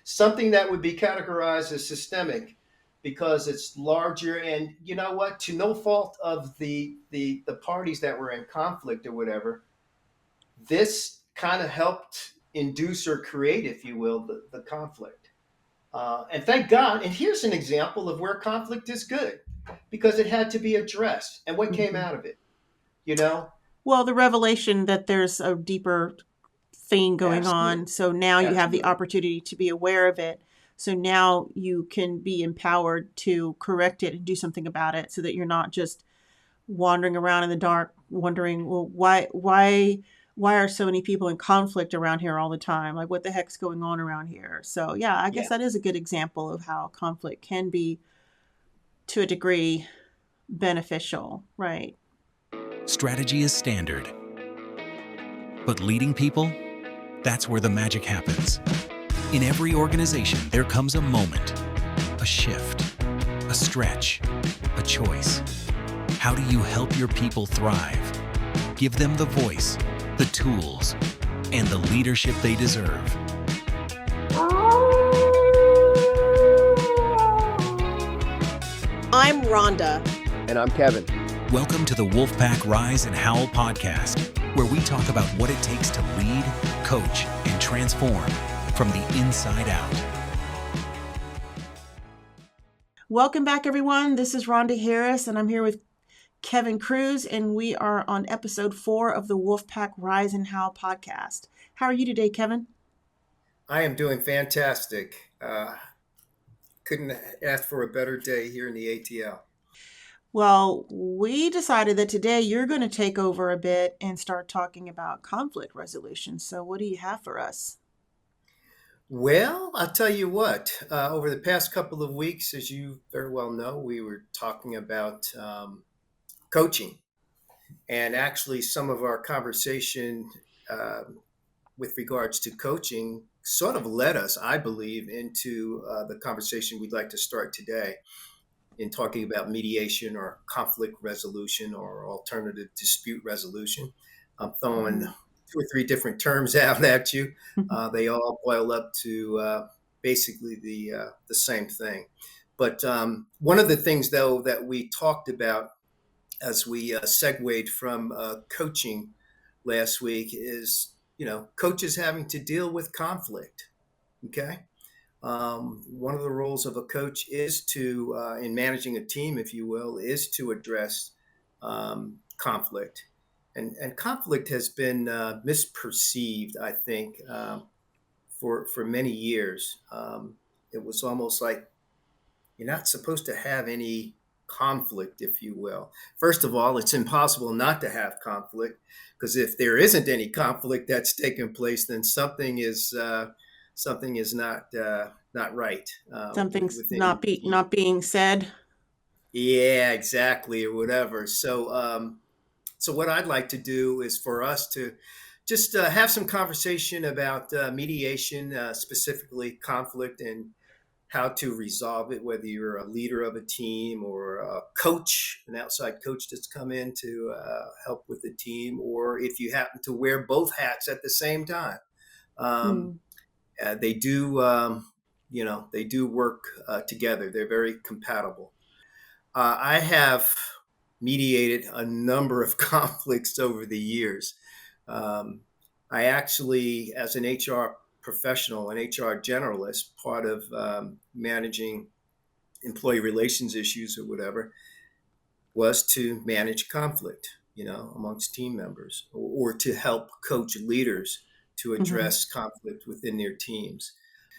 something that would be categorized as systemic because it's larger. And you know what? To no fault of the parties that were in conflict or whatever, this kind of helped induce or create, if you will, the conflict. And thank God. And here's an example of where conflict is good because it had to be addressed. And what came Mhm. out of it? You know, Well, the revelation that there's a deeper thing going absolutely, on. So now you have the absolutely. opportunity to be aware of it. So now you can be empowered to correct it and do something about it so that you're not just wandering around in the dark wondering, well, why are so many people in conflict around here all the time? Like what the heck's going on around here? So, yeah, I guess Yeah. that is a good example of how conflict can be to a degree beneficial, right? Strategy is standard, but leading people, that's where the magic happens. In every organization, there comes a moment, a shift, a stretch, a choice. How do you help your people thrive? Give them the voice, the tools, and the leadership they deserve. I'm Rhonda. And I'm Kevin. Welcome to the Wolfpack Rise and Howl podcast, where we talk about what it takes to lead, coach, and transform from the inside out. Welcome back, everyone. This is Rhonda Harris, and I'm here with Kevin Cruz, and we are on episode 4 of the Wolfpack Rise and Howl podcast. How are you today, Kevin? I am doing fantastic. Couldn't ask for a better day here in the ATL. Well, we decided that today you're going to take over a bit and start talking about conflict resolution. So, what do you have for us? Well, I'll tell you what, over the past couple of weeks, as you very well know, we were talking about coaching. And actually, some of our conversation with regards to coaching sort of led us, I believe, into the conversation we'd like to start today in talking about mediation or conflict resolution or alternative dispute resolution. I'm throwing 2 or 3 different terms out at you. They all boil up to basically the same thing. But one of the things, though, that we talked about as we segued from coaching last week is, coaches having to deal with conflict. Okay. One of the roles of a coach is to, in managing a team, if you will, is to address conflict. And conflict has been misperceived, I think, for many years. It was almost like you're not supposed to have any conflict, if you will. First of all, it's impossible not to have conflict because if there isn't any conflict that's taken place, then something is not right Something's within your team. not being said. Yeah, exactly, or whatever. So what I'd like to do is for us to just have some conversation about mediation, specifically conflict, and how to resolve it, whether you're a leader of a team or a coach, an outside coach that's come in to help with the team, or if you happen to wear both hats at the same time. Um, Hmm. they do, they do work together. They're very compatible. I have mediated a number of conflicts over the years. Um, I actually, as an HR professional, an HR generalist, part of managing employee relations issues or whatever, was to manage conflict, amongst team members or to help coach leaders to Hmm. address conflict within their teams.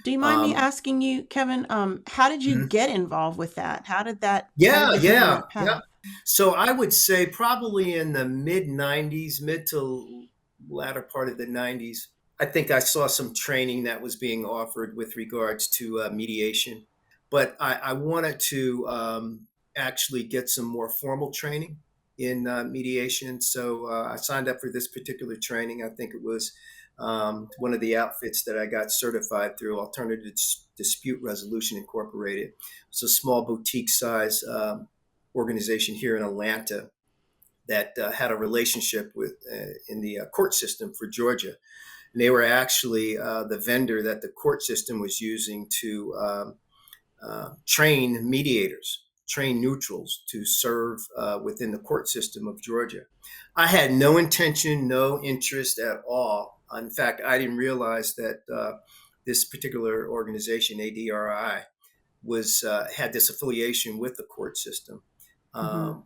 Do you mind me Um, asking you, Kevin, how did you get involved with that? How did Yeah, you go down yeah, that yeah. path? So I would say probably in the mid 90s, mid to latter part of the 90s, I think I saw some training that was being offered with regards to mediation. But I wanted to actually get some more formal training in mediation. So I signed up for this particular training. I think it was one of the outfits that I got certified through Alternative Dispute Resolution Incorporated. It's a small boutique size organization here in Atlanta that had a relationship with in the court system for Georgia. And they were actually the vendor that the court system was using to train mediators, train neutrals to serve within the court system of Georgia. I had no intention, no interest at all. In fact, I didn't realize that this particular organization, ADRI, was had this affiliation with the court system. Mm-hmm.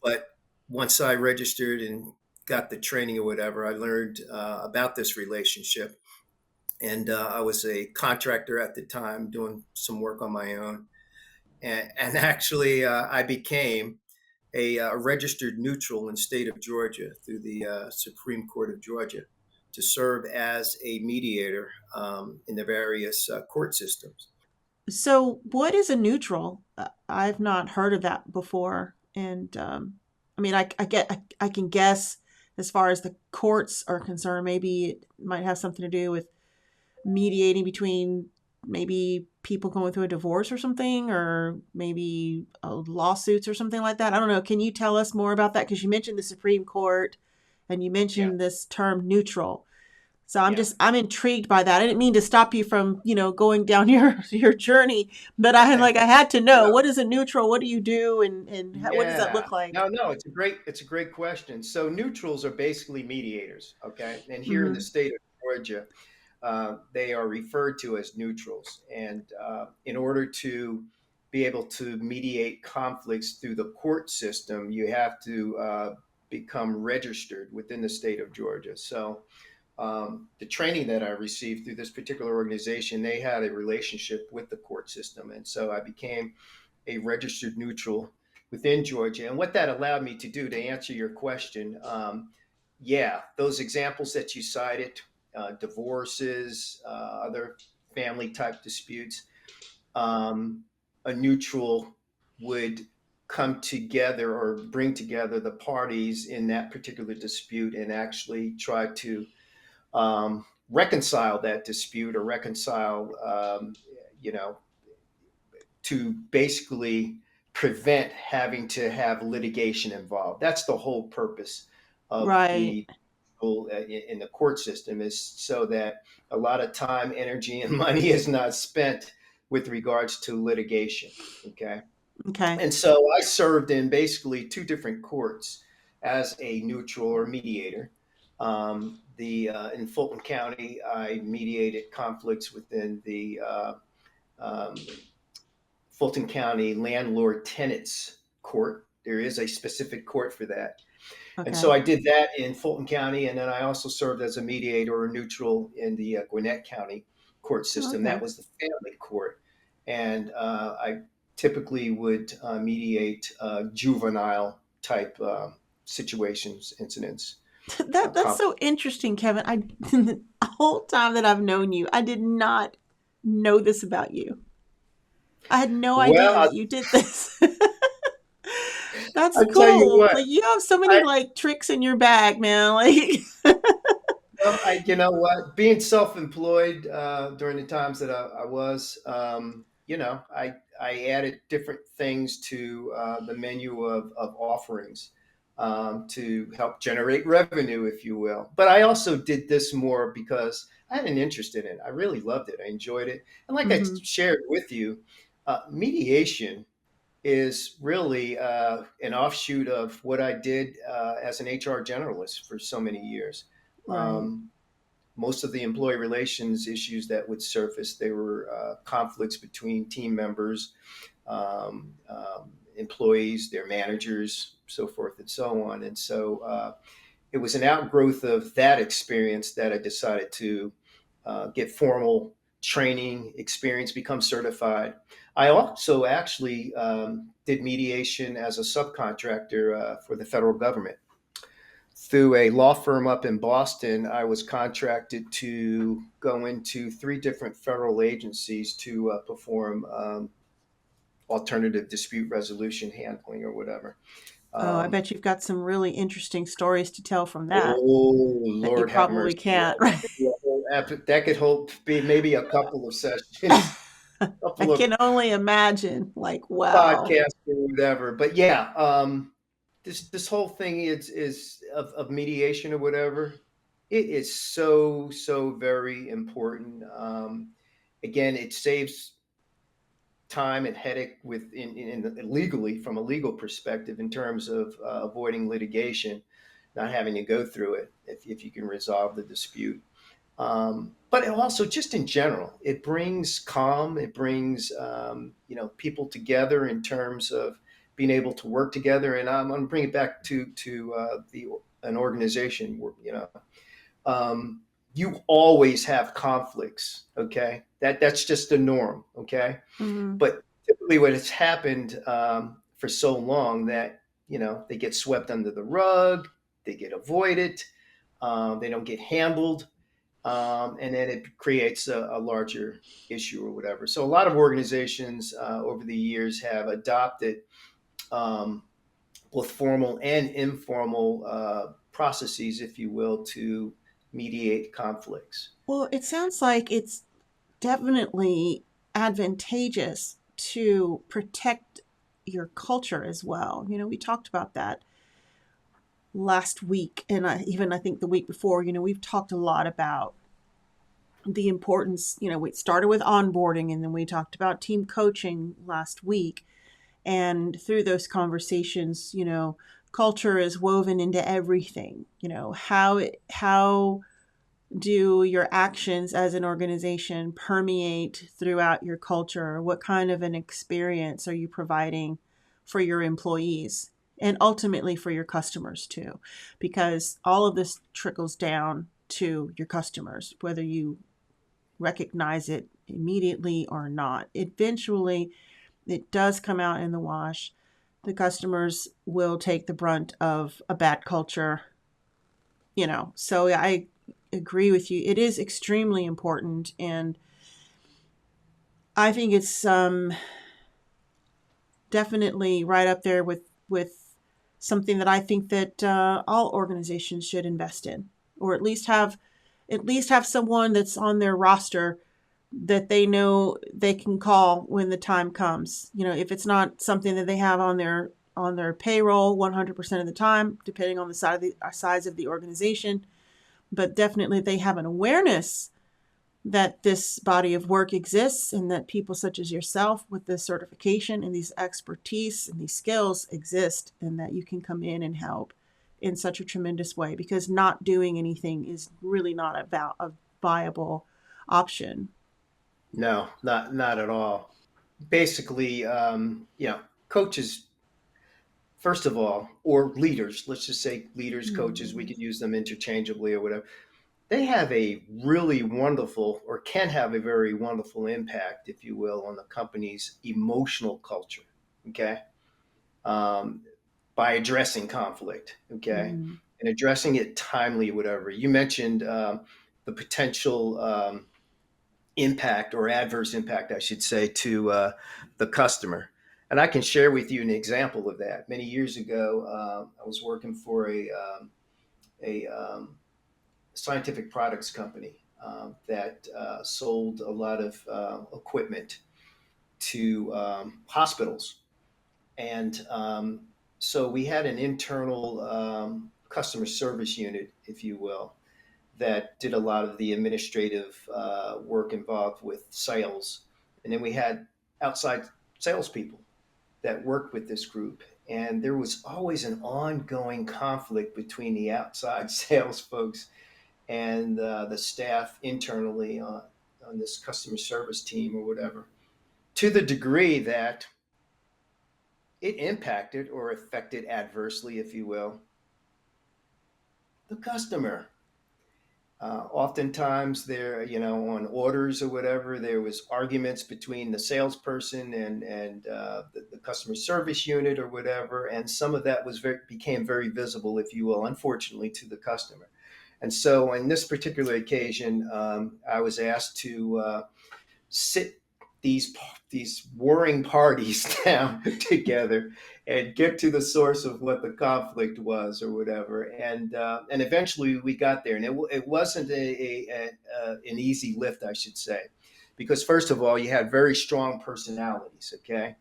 But once I registered and got the training or whatever, I learned about this relationship. And I was a contractor at the time doing some work on my own. And actually, I became a registered neutral in the state of Georgia through the Supreme Court of Georgia to serve as a mediator in the various court systems. So, what is a neutral? I've not heard of that before, and I mean, I can guess as far as the courts are concerned. Maybe it might have something to do with mediating between maybe people going through a divorce or something, or maybe lawsuits or something like that. I don't know. Can you tell us more about that? Because you mentioned the Supreme Court, and you Yeah, mentioned this term neutral. So yeah. I'm intrigued by that. I didn't mean to stop you from, going down your journey, but I had to know, Well, what is a neutral? What do you do, and what does that yeah. look like? No, no, it's a great question. So neutrals are basically mediators, okay? And here in the Mm-hmm. state of Georgia, they are referred to as neutrals. And in order to be able to mediate conflicts through the court system, you have to become registered within the state of Georgia. So the training that I received through this particular organization, they had a relationship with the court system. And so I became a registered neutral within Georgia. And what that allowed me to do, to answer your question, yeah, those examples that you cited, divorces, other family type disputes, um, a neutral would come together or bring together the parties in that particular dispute and actually try to reconcile that dispute or reconcile, you know, to basically prevent having to have litigation involved. That's the whole purpose of Right. the in the court system, is so that a lot of time, energy, and money is not spent with regards to litigation. Okay. Okay. And so I served in basically two different courts as a neutral or mediator. The In Fulton County, I mediated conflicts within the um, Fulton County Landlord Tenants Court. There is a specific court for that. And so Okay. I did that in Fulton County. And then I also served as a mediator or neutral in the Gwinnett County court system. That Okay. was the family court. And I typically would mediate juvenile type situations, incidents, That's so conflict. interesting, Kevin. I the whole time that I've known you, I did not know this about you. I had no Well, idea that you did this. That's I tell you cool. what, Like, you have so many I, like tricks in your bag, man. Like, well, you know what? Being self-employed during the times that I was, I added different things to the menu of offerings to help generate revenue, if you will. But I also did this more because I had an interest in it. I really loved it. I enjoyed it, and like I hmm shared with you, mediation is really an offshoot of what I did as an HR generalist for so many years. right. Um, Most of the employee relations issues that would surface, they were conflicts between team members, employees, their managers, so forth and so on. And so it was an outgrowth of that experience that I decided to get formal training experience, become certified. I also actually did mediation as a subcontractor for the federal government. Through a law firm up in Boston, I was contracted to go into three different federal agencies to perform alternative dispute resolution handling or whatever. Oh, I Um, bet you've got some really interesting stories to tell from oh, that you Lord have probably mercy. can't, right? That could hope be maybe a couple of sessions, I couple of can only imagine. Like, wow. podcasts or whatever. But yeah, this whole thing is of mediation or whatever. It is so very important. Again, it saves time and headache legally from a legal perspective in terms of avoiding litigation, not having to go through it if you can resolve the dispute. But it also, just in general, it brings calm. It brings people together in terms of being able to work together. And I'm going to bring it back to the an organization where you always have conflicts. Okay, that's just the norm. Okay, Hmm. but typically, what has happened for so long that they get swept under the rug, they get avoided, they don't get handled, and then it creates a larger issue or whatever. So a lot of organizations over the years have adopted um, both formal and informal processes, if you will, to mediate conflicts. Well, it sounds like it's definitely advantageous to protect your culture as well. We talked about that last week, and I think the week before. We've talked a lot about the importance. We started with onboarding, and then we talked about team coaching last week. And through those conversations, culture is woven into everything. How do your actions as an organization permeate throughout your culture? What kind of an experience are you providing for your employees and ultimately for your customers too? Because all of this trickles down to your customers, whether you recognize it immediately or not. Eventually, it does come out in the wash. The customers will take the brunt of a bad culture. So I agree with you. It is extremely important, and I think it's definitely right up there with something that I think that all organizations should invest in, or at least have someone that's on their roster that they know they can call when the time comes. If it's not something that they have on their payroll 100% of the time, depending on the size of the organization, but definitely they have an awareness that this body of work exists and that people such as yourself with this certification and these expertise and these skills exist, and that you can come in and help in such a tremendous way, because not doing anything is really not a viable option. No, not at all. Basically, coaches, first of all, or leaders, let's just say leaders, coaches, we Mm. could use them interchangeably or whatever. They have a really wonderful, or can have a very wonderful impact, if you will, on the company's emotional culture. Okay. Um, by addressing conflict. Okay. Mm. And addressing it timely, whatever. You mentioned the potential impact, or adverse impact, I should say, to the customer. And I can share with you an example of that. Many years ago, I was working for a scientific products company that sold a lot of equipment to hospitals. And so we had an internal customer service unit, if you will, that did a lot of the administrative work involved with sales. And then we had outside salespeople that worked with this group. And there was always an ongoing conflict between the outside sales folks and the staff internally on this customer service team or whatever, to the degree that it impacted or affected adversely, if you will, the customer. Oftentimes, there, on orders or whatever, there was arguments between the salesperson and the customer service unit or whatever, and some of that became very visible, if you will, unfortunately, to the customer. And so, in this particular occasion, I was asked to sit these these warring parties down together and get to the source of what the conflict was or whatever. And eventually we got there, and it wasn't an easy lift, I should say, because first of all, you had very strong personalities, okay,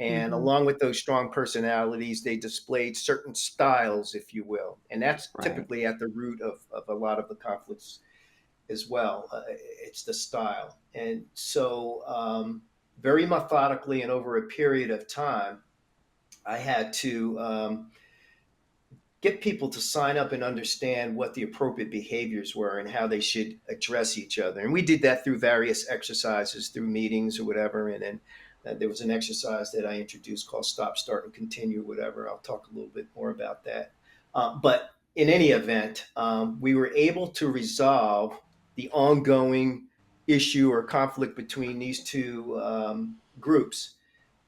And Mm-hmm. along with those strong personalities, they displayed certain styles, if you will. And that's Right. typically at the root of a lot of the conflicts as well. It's the style. And so, very methodically and over a period of time, I had to get people to sign up and understand what the appropriate behaviors were and how they should address each other. And we did that through various exercises, through meetings or whatever. And then there was an exercise that I introduced called Stop, Start, and Continue, whatever. I'll talk a little bit more about that. But in any event, we were able to resolve the ongoing issue or conflict between these two groups,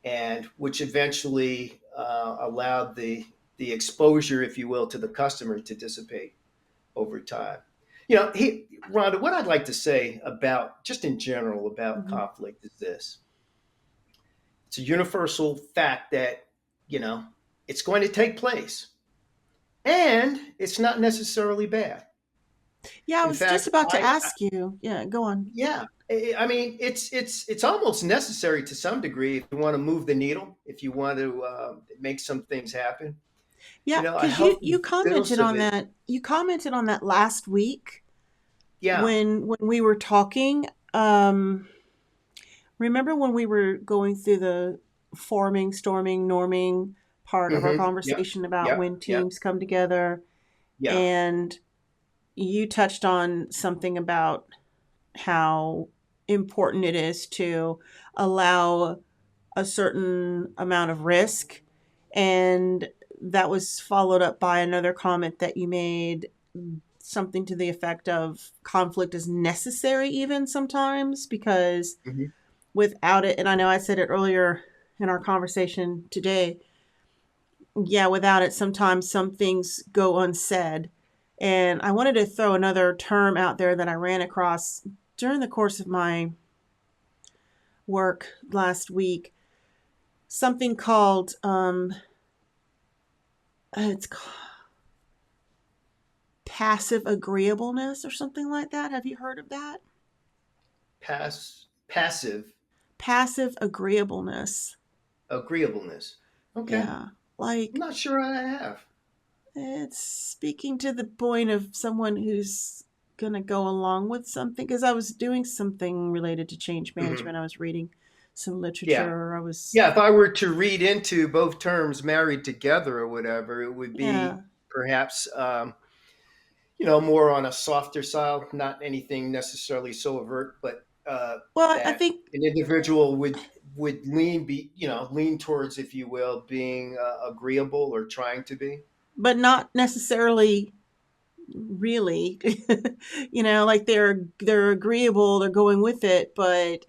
and which eventually allowed the exposure, if you will, to the customer to dissipate over time. Rhonda, what I'd like to say about just in general about Mm-hmm. conflict is this: it's a universal fact that you know it's going to take place, and it's not necessarily bad. Yeah, I In was just fact, about to ask you. Yeah, go on. yeah, I mean, it's almost necessary to some degree if you want to move the needle, if you want to make some things happen. Yeah, A because you healthy dose commented of on it. that. You commented on that last week Yeah. when we were talking. Remember when we were going through the forming, storming, norming part of our Yep. conversation about Yep. when Yep. teams come together, Yeah. and you touched on something about how important it is to allow a certain amount of risk. And that was followed up by another comment that you made, something to the effect of conflict is necessary, even sometimes, because hmm without it, and I know I said it earlier in our conversation today, yeah, without it, sometimes some things go unsaid. And I wanted to throw another term out there that I ran across during the course of my work last week, something called it's passive agreeableness or something like that. Have you heard of that? Passive Passive agreeableness. agreeableness. Okay. Yeah. I'm Like, not sure I have. it's speaking to the point of someone who's going to go along with something, because I was doing something related to change hmm management. I was reading some Yeah. literature. I was, Yeah. If I were to read into both terms married together or whatever, it would yeah. be perhaps, more on a softer side, not anything necessarily so overt, but Well, I that think, an individual would lean towards, if you will, being agreeable or trying to be. but not necessarily really. Like they're agreeable, they're going with it, but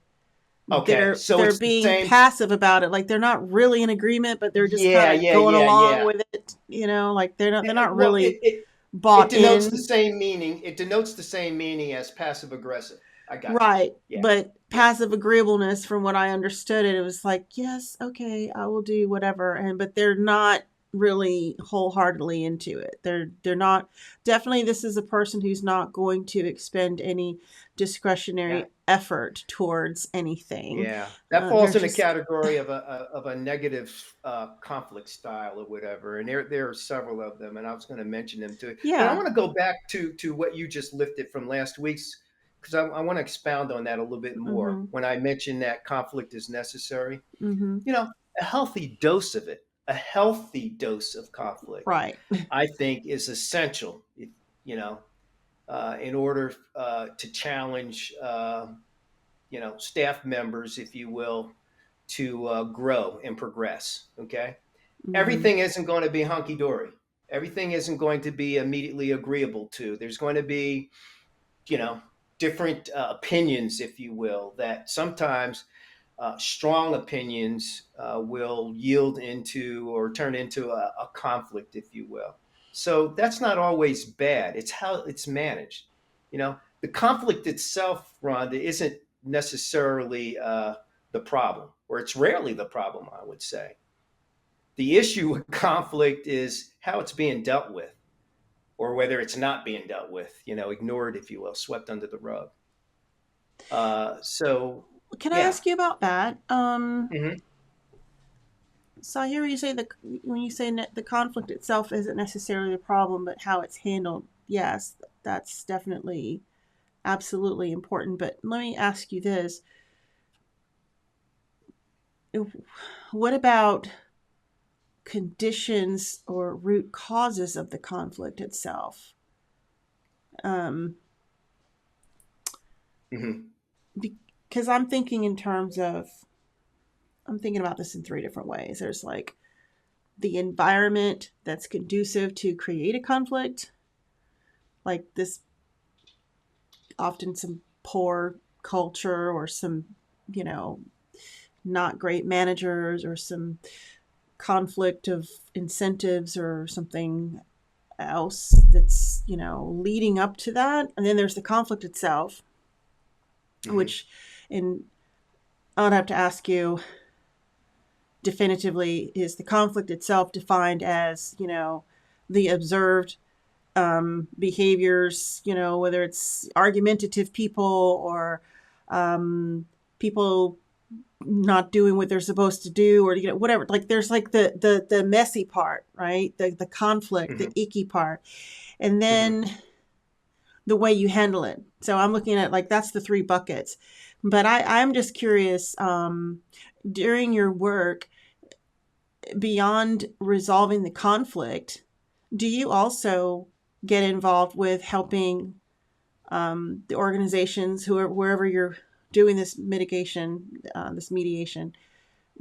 Okay, so they're it's the being same. passive about it. Like they're not really in agreement, but they're just kind Yeah, of yeah, going yeah, along yeah. with it. Like they're not Well, really it bought denotes the in. same meaning. It denotes the same meaning as passive aggressive. I got you. Right. Yeah, But yeah. passive agreeableness, from what I understood it, it was like, yes, okay, I will do whatever. And but they're not really wholeheartedly into it. They're not, definitely this is a person who's not going to expend any Yeah. discretionary effort towards anything. Yeah, that They're falls in the just, category of a negative conflict style or whatever, and there are several of them, and I was going to mention them too. But I yeah. want to go back to what you just lifted from last week's, because I want to expound on that a little bit more. Mhm. When I mentioned that conflict is necessary, Mhm. a healthy dose of it, a healthy dose of conflict, Right. I think, is essential. In order to challenge staff members, if you will, to grow and progress. Okay, Mhm. everything isn't going to be hunky dory. Everything isn't going to be immediately agreeable to. There's going to be, you know, different opinions, if you will, that sometimes strong opinions will yield into or turn into a conflict, if you will. So that's not always bad. It's how it's managed. The conflict itself, Rhonda, isn't necessarily the problem, or it's rarely the problem, I would say. The issue with conflict is how it's being dealt with, or whether it's not being dealt with, ignored, if you will, swept under the rug. So, Can I yeah. ask you about that? Mhm. So I hear you say when you say the conflict itself isn't necessarily the problem, but how it's handled. Yes, that's definitely absolutely important. But let me ask you this: what about conditions or root causes of the conflict itself? Um, Hmm. because I'm thinking about this in three different ways. There's like the environment that's conducive to create a conflict, like this often some poor culture or some, you know, not great managers or some conflict of incentives or something else that's, leading up to that. And then there's the conflict itself, Hmm. which, and I would have to ask you definitively, is the conflict itself defined as, the observed behaviors, whether it's argumentative people or people not doing what they're supposed to do, or whatever. Like there's like the messy part, right? The conflict, the Hmm. icky part, and Hmm. then the way you handle it. So I'm looking at like that's the three buckets. But I'm just curious, during your work, beyond resolving the conflict, do you also get involved with helping the organizations who are wherever you're doing this this mediation?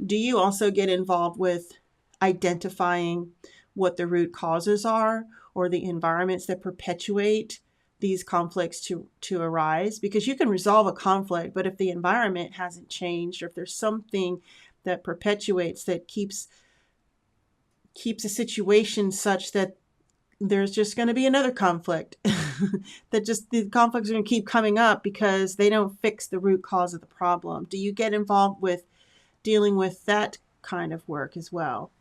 Do you also get involved with identifying what the root causes are or the environments that perpetuate these conflicts to arise? Because you can resolve a conflict, but if the environment hasn't changed, or if there's something that perpetuates, that keeps a situation such that there's just going to be another conflict, that just the conflicts are going to keep coming up because they don't fix the root cause of the problem. Do you get involved with dealing with that kind of work as well?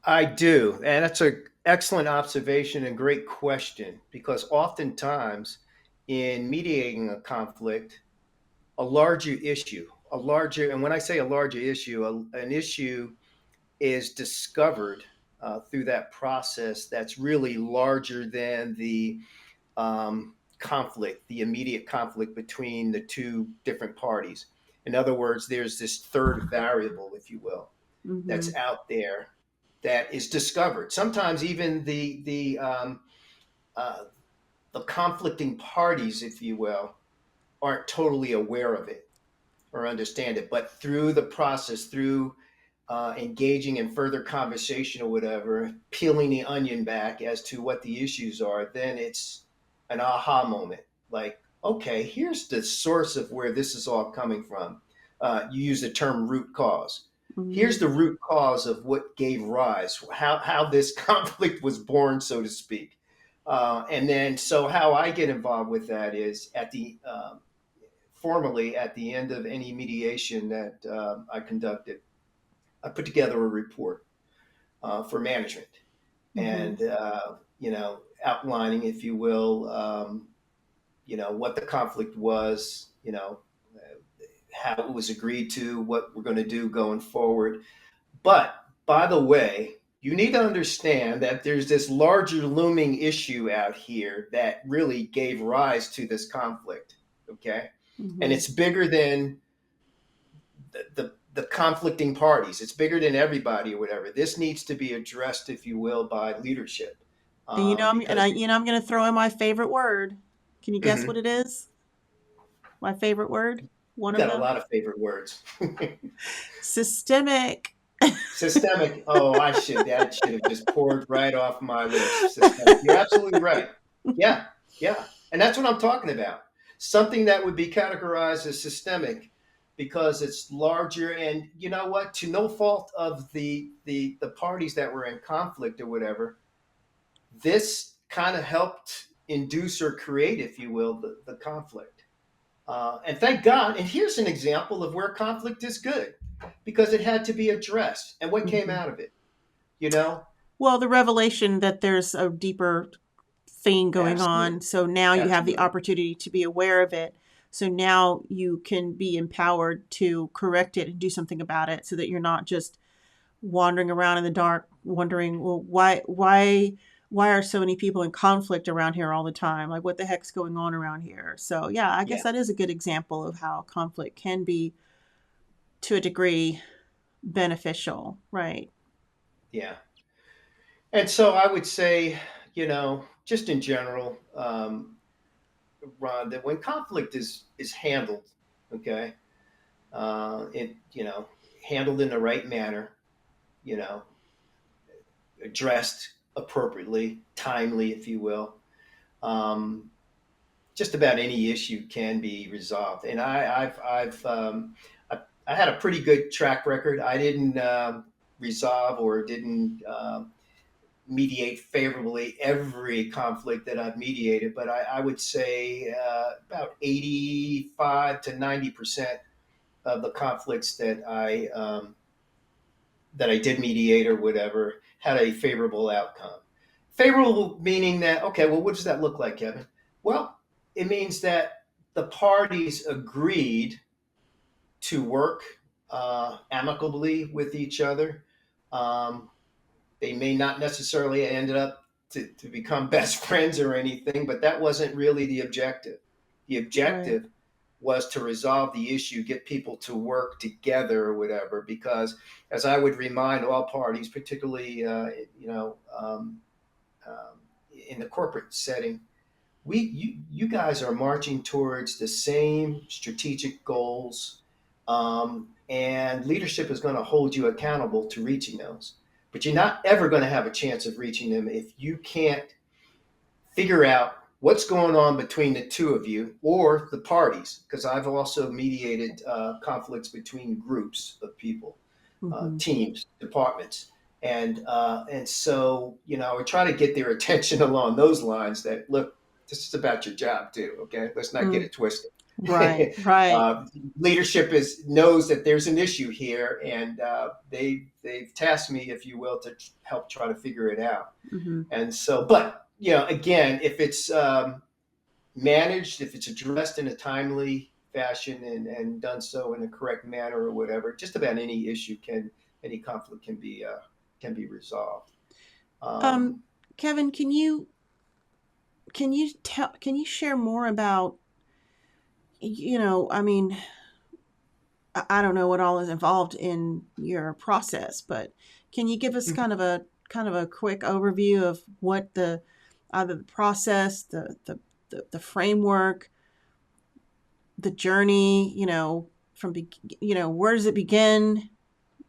I do, and that's an excellent observation and great question because oftentimes in mediating a conflict, and when I say a larger issue, an issue is discovered through that process that's really larger than the conflict, the immediate conflict between the two different parties. In other words, there's this third variable, if you will, Mm-hmm. that's out there that is discovered. Sometimes even uh, the conflicting parties, if you will, aren't totally aware of it or understand it, but through the process, through engaging in further conversation or whatever, peeling the onion back as to what the issues are, then it's an aha moment. Like, okay, here's the source of where this is all coming from. You use the term root cause. Mm-hmm. Here's the root cause of what gave rise, how this conflict was born, so to speak. And then, so how I get involved with that is formally at the end of any mediation that I conducted, I put together a report for management Mm-hmm. and, outlining, if you will, what the conflict was, how it was agreed to, what we're going to do going forward. But by the way, you need to understand that there's this larger looming issue out here that really gave rise to this conflict. Okay. And Mm-hmm. it's bigger than the conflicting parties. It's bigger than everybody or whatever. This needs to be addressed, if you will, by leadership, And because I'm going to throw in my favorite word. Can you guess what Mhm. it is? My favorite word. One You of got a them. lot of favorite words. Systemic. Systemic. Oh, that should have just poured right off my list. Systemic. You're absolutely right. Yeah, yeah, and that's what I'm talking about. Something that would be categorized as systemic because it's larger, and you know what? To no fault of the parties that were in conflict or whatever, this kind of helped induce or create, if you will, the conflict. And thank God. And here's an example of where conflict is good because it had to be addressed. And what came Mm-hmm. out of it? You know, Well, the revelation that there's a deeper thing going on. absolutely, So now you have the absolutely. opportunity to be aware of it. So now you can be empowered to correct it and do something about it so that you're not just wandering around in the dark, wondering, well, why are so many people in conflict around here all the time? Like, what the heck's going on around here? So, yeah, I guess Yeah, that is a good example of how conflict can be, to a degree, beneficial, right? yeah. And so I would say, just in general, Ron, that when conflict is handled, okay, it handled in the right manner, you know, addressed appropriately, timely, if you will. Um, just about any issue can be resolved. And I had a pretty good track record. I didn't resolve or didn't mediate favorably every conflict that I've mediated, but I would say about 85 to 90% of the conflicts that I did mediate or whatever had a favorable outcome. Favorable meaning that, okay, well, what does that look like, Kevin? Well, it means that the parties agreed to work amicably with each other. Um, they may not necessarily ended up to become best friends or anything, but that wasn't really the objective. The Right. objective was to resolve the issue, get people to work together or whatever. Because, as I would remind all parties, particularly in the corporate setting, you guys are marching towards the same strategic goals, and leadership is going to hold you accountable to reaching those. But you're not ever going to have a chance of reaching them if you can't figure out what's going on between the two of you or the parties. Because I've also mediated conflicts between groups of people, Mm-hmm. teams, departments. And so, we try to get their attention along those lines that, look, this is about your job too. Okay. Let's not get Mm. it twisted. Right. Right. uh, Leadership knows that there's an issue here, and they've tasked me, if you will, to help try to figure it out. Mm-hmm. And so, but again, if it's managed, if it's addressed in a timely fashion and done so in a correct manner or whatever, just about any conflict can be resolved. Um, Um, Kevin, can you share more about, I mean, I don't know what all is involved in your process, but can you give us kind of a quick overview of what the either the process, the framework, the journey, where does it begin?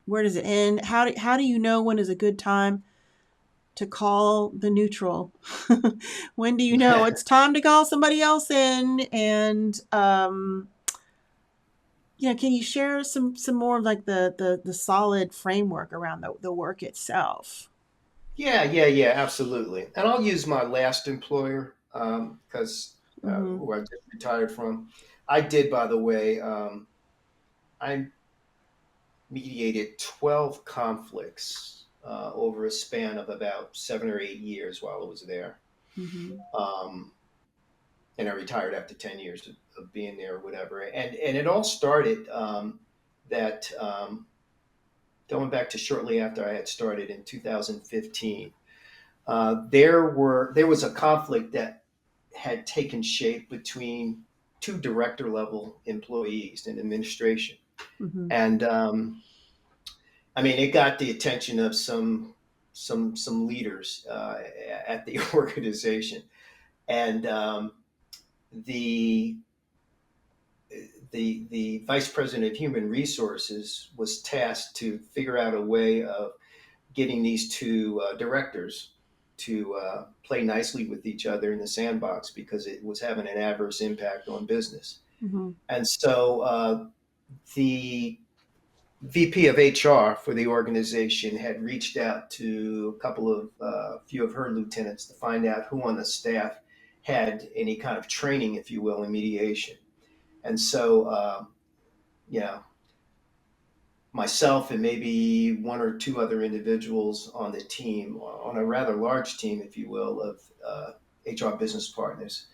Where does it end? How do you know when is a good time to call the neutral? When do you know it's time to call somebody else in? And can you share some more of like the solid framework around the work itself? yeah, absolutely. And I'll use my last employer because Mm-hmm. who I just retired from. I did, by the way. I mediated 12 conflicts over a span of about 7 or 8 years while I was there. Mm-hmm. Um, and I retired after 10 years of being there or whatever. And it all started that going back to shortly after I had started in 2015. There was a conflict that had taken shape between two director level employees in administration. Mm-hmm. And I mean, it got the attention of some leaders at the organization, and the the vice president of human resources was tasked to figure out a way of getting these two directors to play nicely with each other in the sandbox because it was having an adverse impact on business. Mm-hmm. And so the VP of HR for the organization had reached out to a few of her lieutenants to find out who on the staff had any kind of training, if you will, in mediation. And so, you know, myself and maybe one or two other individuals on the team, on a rather large team, if you will, of HR business partners,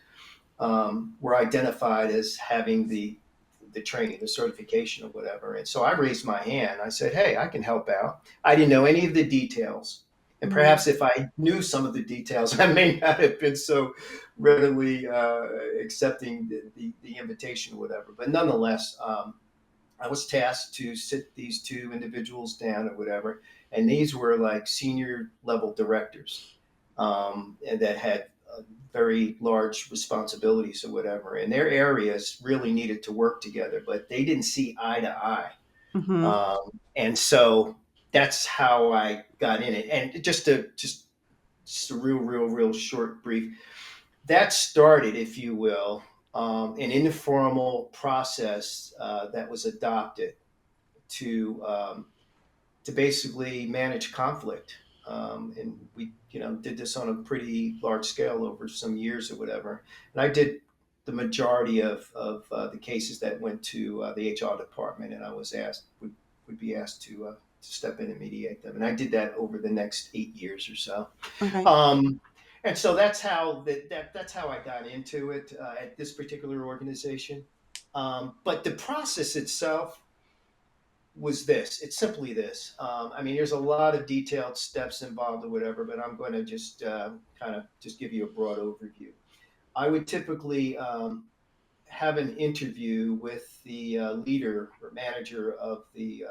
were identified as having the training, the certification or whatever. And so I raised my hand. I said, hey, I can help out. I didn't know any of the details. And Mhm. perhaps if I knew some of the details, I may not have been so readily accepting the invitation or whatever. But nonetheless, I was tasked to sit these two individuals down or whatever. And these were like senior level directors and that had very large responsibilities or whatever. And their areas really needed to work together, but they didn't see eye to eye. Mhm. And so that's how I got in it. And just a real short brief. That started, if you will, an informal process that was adopted to to basically manage conflict. And we, did this on a pretty large scale over some years or whatever. And I did the majority of the cases that went to the HR department, and I was would be asked to step in and mediate them. And I did that over the next 8 years or so. Okay. Um, and so that's how I got into it at this particular organization. But the process itself was this. It's simply this. I mean, there's a lot of detailed steps involved or whatever, but I'm going to just kind of just give you a broad overview. I would typically have an interview with the leader or manager of the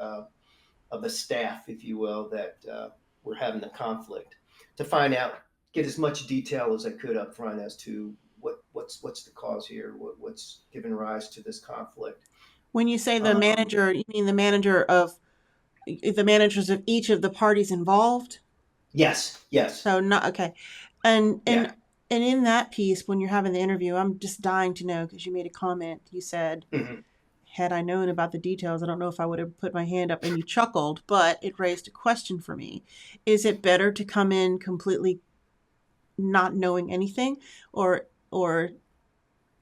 staff, if you will, that were having the conflict, to find out, get as much detail as I could up front as to what's the cause here, what's given rise to this conflict. When you say the Um, manager, you mean the managers of each of the parties involved? yes, yes, So not okay. And yeah. and and in that piece, when you're having the interview, I'm just dying to know because you made a comment. You said, Mhm. "Had I known about the details, I don't know if I would have put my hand up." And you chuckled, but it raised a question for me: is it better to come in completely not knowing anything, or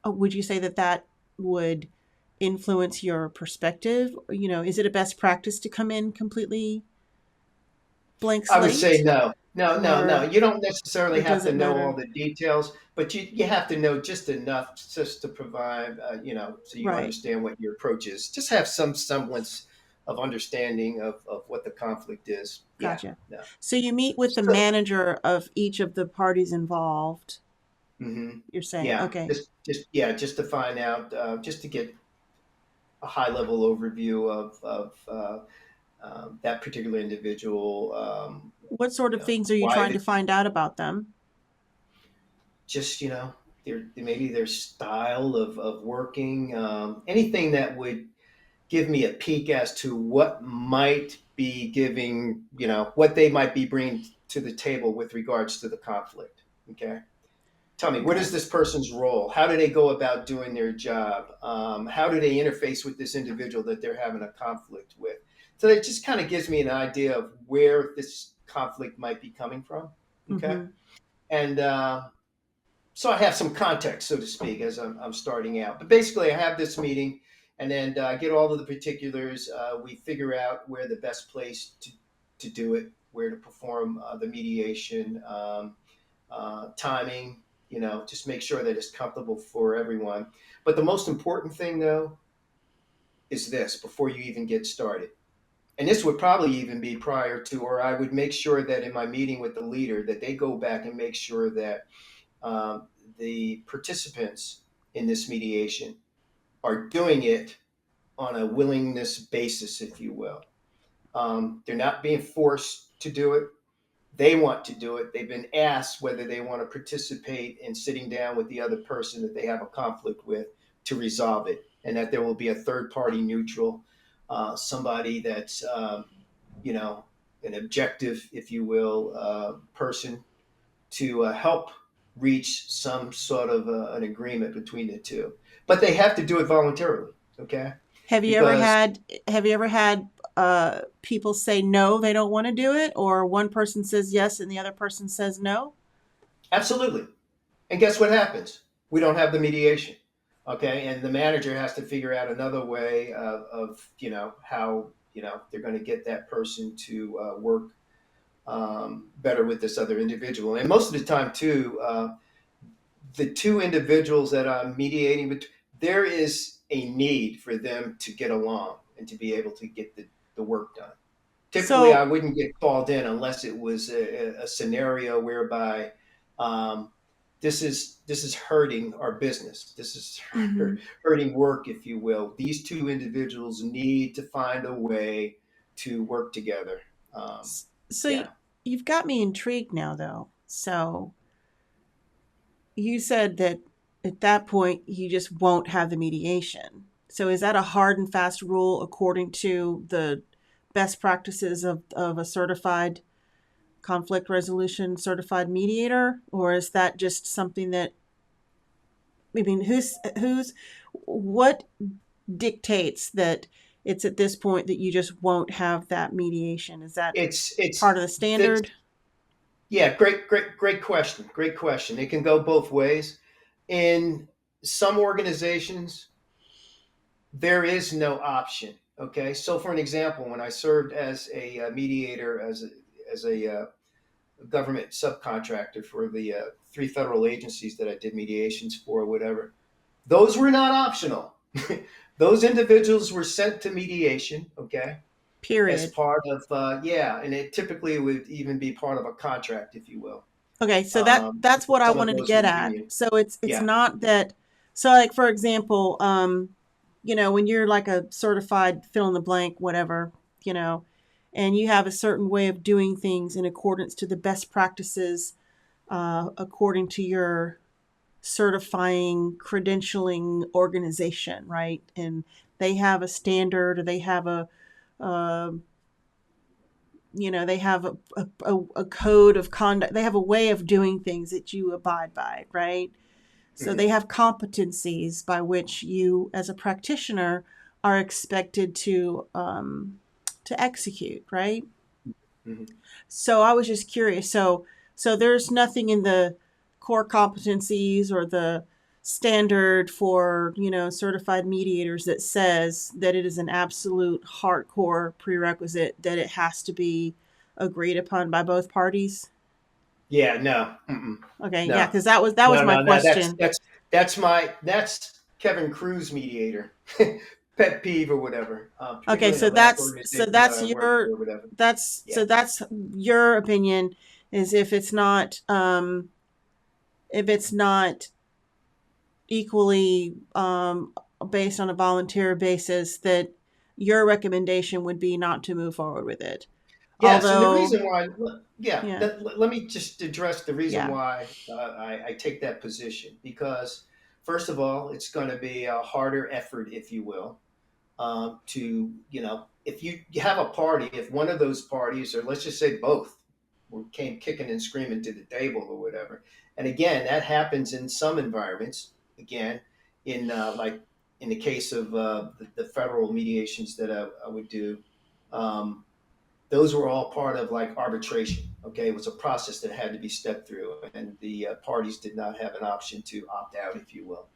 would you say that that would influence your perspective? Is it a best practice to come in completely blank I would say slate, no. No, no, no. or You don't necessarily or have does to it know all matter? the details, but you have to know just enough just to provide, so you Right. understand what your approach is. Just have some semblance of understanding of what the conflict is. Yeah, Gotcha. no. So you meet with the So, manager of each of the parties involved. You're saying, yeah, okay, just to find out, just to get a high level overview of that particular individual. what sort of things are you Why trying to find out about them? just maybe their style of working, anything that would give me a peek as to what might be giving, what they might be bringing to the table with regards to the conflict. Okay, tell me, what is Okay. this person's role? How do they go about doing their job? How do they interface with this individual that they're having a conflict with? So it just kind of gives me an idea of where this conflict might be coming from. Okay, Mm-hmm. and so I have some context, so to speak, as I'm starting out. But basically, I have this meeting, and then I get all of the particulars. We figure out where the best place to do it, where to perform the mediation, timing. Just make sure that it's comfortable for everyone. But the most important thing, though, is this: before you even get started. And this would probably even be prior to, or I would make sure that in my meeting with the leader, that they go back and make sure that um, the participants in this mediation are doing it on a willingness basis, if you will. They're not being forced to do it. They want to do it. They've been asked whether they want to participate in sitting down with the other person that they have a conflict with to resolve it, and that there will be a third party neutral, somebody that's, you know, an objective, if you will, person to help reach some sort of an agreement between the two. But they have to do it voluntarily, okay? Have you ever Because had have you ever had people say no, they don't want to do it, or one person says yes and the other person says no? absolutely. And guess what happens? We don't have the mediation, okay? And the manager has to figure out another way of how they're going to get that person to work better with this other individual. And most of the time, too, the two individuals that I'm mediating with, there is a need for them to get along and to be able to get the work done. Typically, I So, wouldn't get called in unless it was a scenario whereby um, this is hurting our business. This is mhm. hurting work, if you will. These two individuals need to find a way to work together. Um, So yeah, you've got me intrigued now, though. So you said that at that point you just won't have the mediation. So is that a hard and fast rule according to the best practices of a certified conflict resolution certified mediator? Or is that just something that, I mean, what dictates that it's at this point that you just won't have that mediation? Is that it's part of the that's standard? yeah, great question. Great question. It can go both ways. In some organizations, there is no option. Okay, so for an example, when I served as a mediator, as a government subcontractor for the three federal agencies that I did mediations for, or whatever, those were not optional. Those individuals were sent to mediation. Okay, as Period. part of yeah, and it typically would even be part of a contract, if you will. Okay, so that's what I Some of wanted to those were get at. union. So it's Yeah. not that, so like for example, when you're like a certified fill in the blank, whatever, you know, and you have a certain way of doing things in accordance to the best practices, according to your certifying credentialing organization, right? And they have a standard, or they have uh, they have a code of conduct. They have a way of doing things that you abide by, right? So they Hmm. have competencies by which you, as a practitioner, are expected to execute, right? Hmm. So I was just curious. So there's nothing in the core competencies or the standard for certified mediators that says that it is an absolute hardcore prerequisite that it has to be agreed upon by both parties. Yeah, no, mm-mm, Okay, yeah, no, because that was no, my no, no. question. That's Kevin Cruz mediator pet peeve or whatever. Okay, Particularly in so the last so organization that that's I worked your for, or whatever. that's Yeah, so that's your opinion, is if it's not equally based on a volunteer basis, that your recommendation would be not to move forward with it. yes, and the Although, reason why, yeah, yeah, let me just address the reason yeah, why I take that position because first of all, it's going to be a harder effort, if you will, to if you have a party, if one of those parties, or let's just say both, came kicking and screaming to the table or whatever, and again that happens in some environments. Again, in like in the case of the federal mediations that I would do, um, those were all part of like arbitration. Okay, it was a process that had to be stepped through, and the parties did not have an option to opt out, if you will.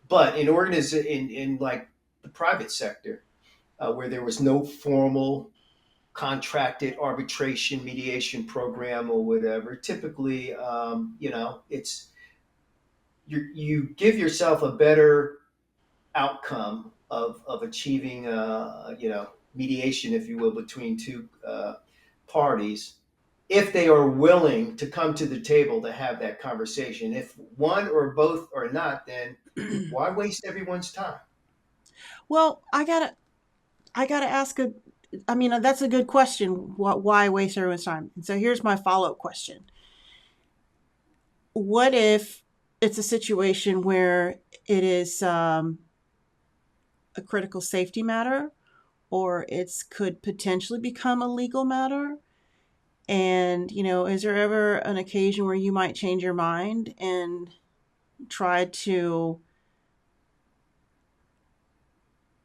But in like the private sector, where there was no formal contracted arbitration mediation program or whatever. Typically, it's you give yourself a better outcome of achieving, mediation, if you will, between two parties if they are willing to come to the table to have that conversation. If one or both are not, then why waste everyone's time? well, I gotta ask a. I mean, that's a good question. Why waste everyone's time? And so here's my follow up question: what if it's a situation where it is a critical safety matter, or it's could potentially become a legal matter? And is there ever an occasion where you might change your mind and try to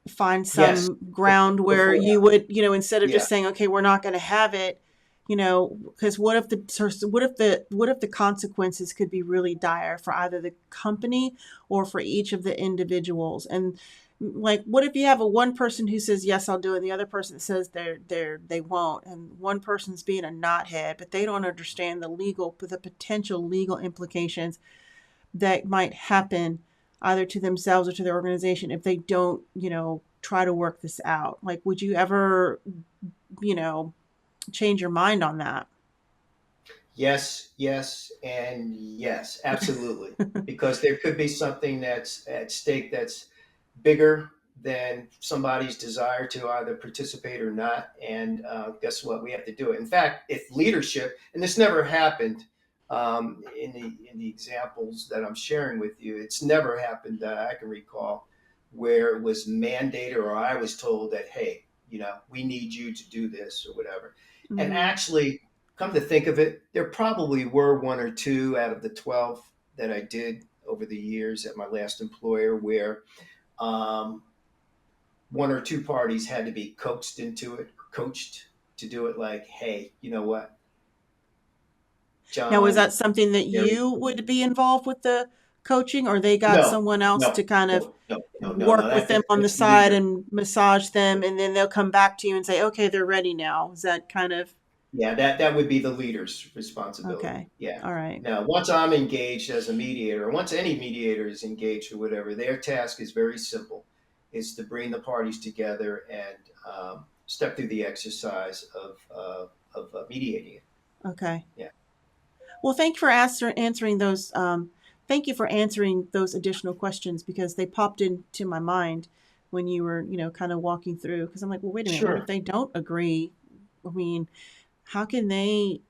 find Yes, some ground where before, you would, instead of yeah, just saying, okay, we're not going to have it, because what if the consequences could be really dire for either the company or for each of the individuals? And like, what if you have a one person who says yes, I'll do it, and the other person says they won't, and one person's being a knothead, but they don't understand the potential legal implications that might happen either to themselves or to their organization if they don't, try to work this out? Like, would you ever, you know, change your mind on that? Yes, yes, and yes, absolutely. Because there could be something that's at stake that's bigger than somebody's desire to either participate or not. And guess what? We have to do it. In fact, if leadership, and this never happened in the examples that I'm sharing with you, it's never happened that I can recall where it was mandated or I was told that, hey, we need you to do this or whatever. And Mm-hmm. actually, come to think of it, there probably were one or two out of the 12 that I did over the years at my last employer where um, one or two parties had to be coaxed into it, coached to do it. Like, hey, you know what, Now, was John, that something that Mary? you would be involved with the coaching, or they got No, someone else no, to kind of no, no, no, no, no. work with them on the That's the side leader. and massage them, and then they'll come back to you and say, okay, they're ready now? Is that kind of Yeah, that would be the leader's responsibility. okay? Yeah. All right. Now, once I'm engaged as a mediator, or once any mediator is engaged or whatever, their task is very simple: is to bring the parties together and step through the exercise of mediating it. Okay. Yeah, Well, thank you for answering those. Thank you for answering those additional questions because they popped into my mind when you were, kind of walking through. Because I'm like, well, wait a minute. What if sure. they don't agree? I mean, how can they,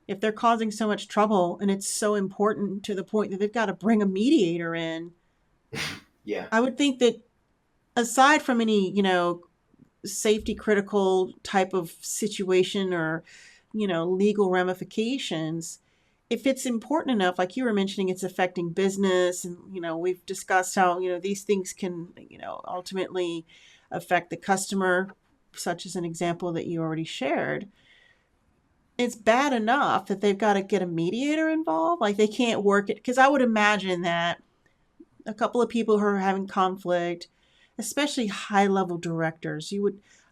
if they're causing so much trouble and it's so important to the point that they've got to bring a mediator in? Yeah, I would think that aside from any, safety critical type of situation or, legal ramifications, if it's important enough, like you were mentioning, it's affecting business. And, we've discussed how, these things can, ultimately affect the customer, such as an example that you already shared. It's bad enough that they've got to get a mediator involved. Like they can't work it. Because I would imagine that a couple of people who are having conflict, especially high level directors,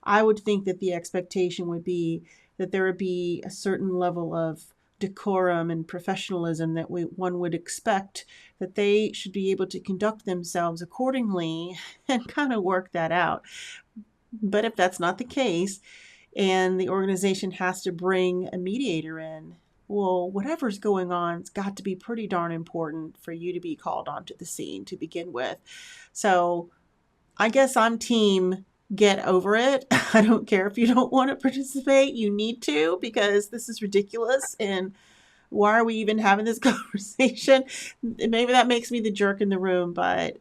I would think that the expectation would be that there would be a certain level of decorum and professionalism that one would expect that they should be able to conduct themselves accordingly and kind of work that out. But if that's not the case and the organization has to bring a mediator in, well, whatever's going on, it's got to be pretty darn important for you to be called onto the scene to begin with. So I guess I'm team get over it. I don't care if you don't want to participate. You need to because this is ridiculous. And why are we even having this conversation? Maybe that makes me the jerk in the room. But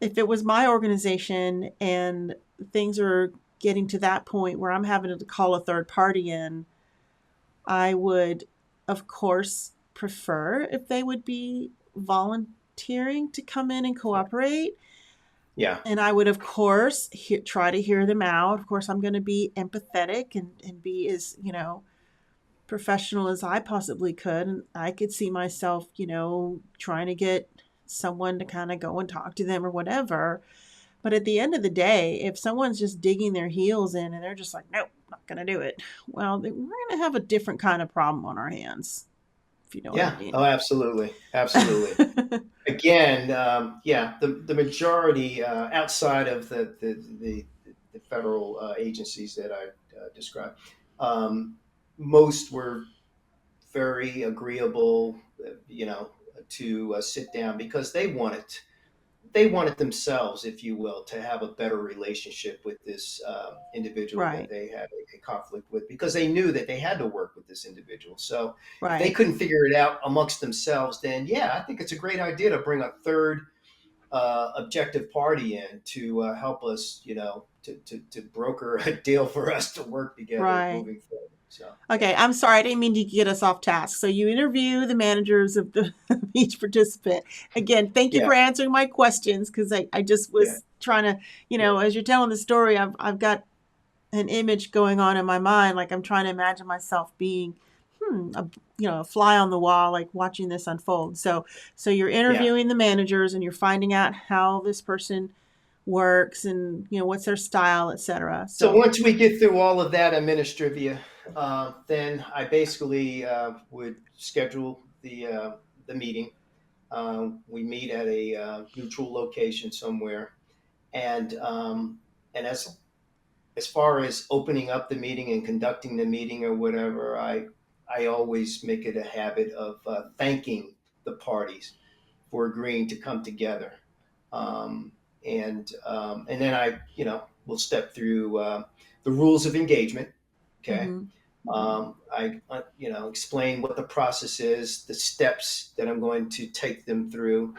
if it was my organization and things are getting to that point where I'm having to call a third party in, I would, of course, prefer if they would be volunteering to come in and cooperate. yeah, And I would, of course, try to hear them out. Of course, I'm going to be empathetic and be as, professional as I possibly could. And I could see myself, trying to get someone to kind of go and talk to them or whatever. But at the end of the day, if someone's just digging their heels in and they're just like, nope, not going to do it, well, we're going to have a different kind of problem on our hands, if you know what I yeah. mean. Oh, absolutely, absolutely. Again, yeah, the majority outside of the federal agencies that I described, um, most were very agreeable, to sit down because they wanted themselves, if you will, to have a better relationship with this individual that Right, they had a conflict with because they knew that they had to work with this individual. So if they right, couldn't figure it out amongst themselves, then yeah, I think it's a great idea to bring a third objective party in to help us, to broker a deal for us to work together right. moving forward. So yeah, Okay, I'm sorry. I didn't mean to get us off task. So you interview the managers of of each participant. Again, thank you yeah, for answering my questions because I just yeah, was trying to, yeah, as you're telling the story, I've got an image going on in my mind. Like I'm trying to imagine myself being, a, a fly on the wall, like watching this unfold. So you're yeah. interviewing the managers and you're finding out how this person works and, what's their style, etc. So So, once we get through all of that administrivia, then I basically would schedule the meeting. We meet at a neutral location somewhere, and as far as opening up the meeting and conducting the meeting or whatever, I always make it a habit of thanking the parties for agreeing to come together, um, and then I will step through the rules of engagement. Okay, Mm-hmm. Mm-hmm. I explain what the process is, the steps that I'm going to take them through,